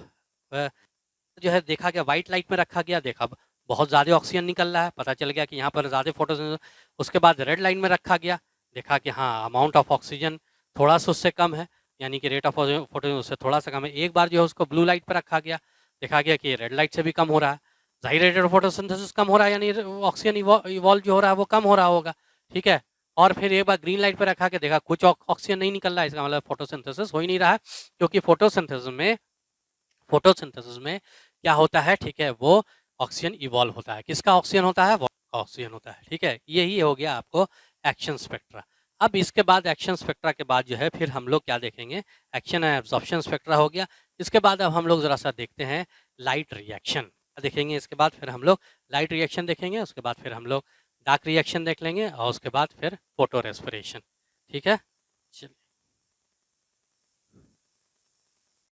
जो है देखा गया, व्हाइट लाइट में रखा गया, देखा बहुत ज़्यादा ऑक्सीजन निकल रहा है, पता चल गया कि यहाँ पर ज़्यादा फोटोसिंथेसिस। उसके बाद रेड लाइट में रखा गया, देखा कि हाँ अमाउंट ऑफ ऑक्सीजन थोड़ा सा उससे कम है, यानी कि रेट ऑफ फोटोसिंथेसिस उससे थोड़ा सा कम है। एक बार जो है उसको ब्लू लाइट पर रखा गया, देखा गया कि रेड लाइट से भी कम हो रहा है। जाहिर है रेट ऑफ फोटोसिंथेसिस कम हो रहा है, यानी ऑक्सीजन इवॉल्व जो हो रहा है वो कम हो रहा होगा, ठीक है। और फिर एक बार ग्रीन लाइट पर रखा के देखा कुछ ऑक्सीजन नहीं निकल रहा है, इसका मतलब फोटोसिंथेसिस हो ही नहीं रहा है, क्योंकि फोटोसिंथेसिस में क्या होता है, ठीक है, वो ऑक्सीजन इवॉल्व होता है। किसका ऑक्सीजन होता है? ऑक्सीजन होता है, ठीक है। यही हो गया आपको एक्शन स्पेक्ट्रा। अब इसके बाद एक्शन स्पेक्ट्रा के बाद जो है फिर हम लोग क्या देखेंगे, एक्शन एंड एब्जॉर्प्शन स्पेक्ट्रा हो गया। इसके बाद अब हम लोग जरा सा देखते हैं लाइट रिएक्शन देखेंगे। इसके बाद फिर हम लोग लाइट रिएक्शन देखेंगे, उसके बाद फिर हम लोग डार्क रिएक्शन देख लेंगे, और उसके बाद फिर फोटो रेस्पिरेशन, ठीक है। चलिए।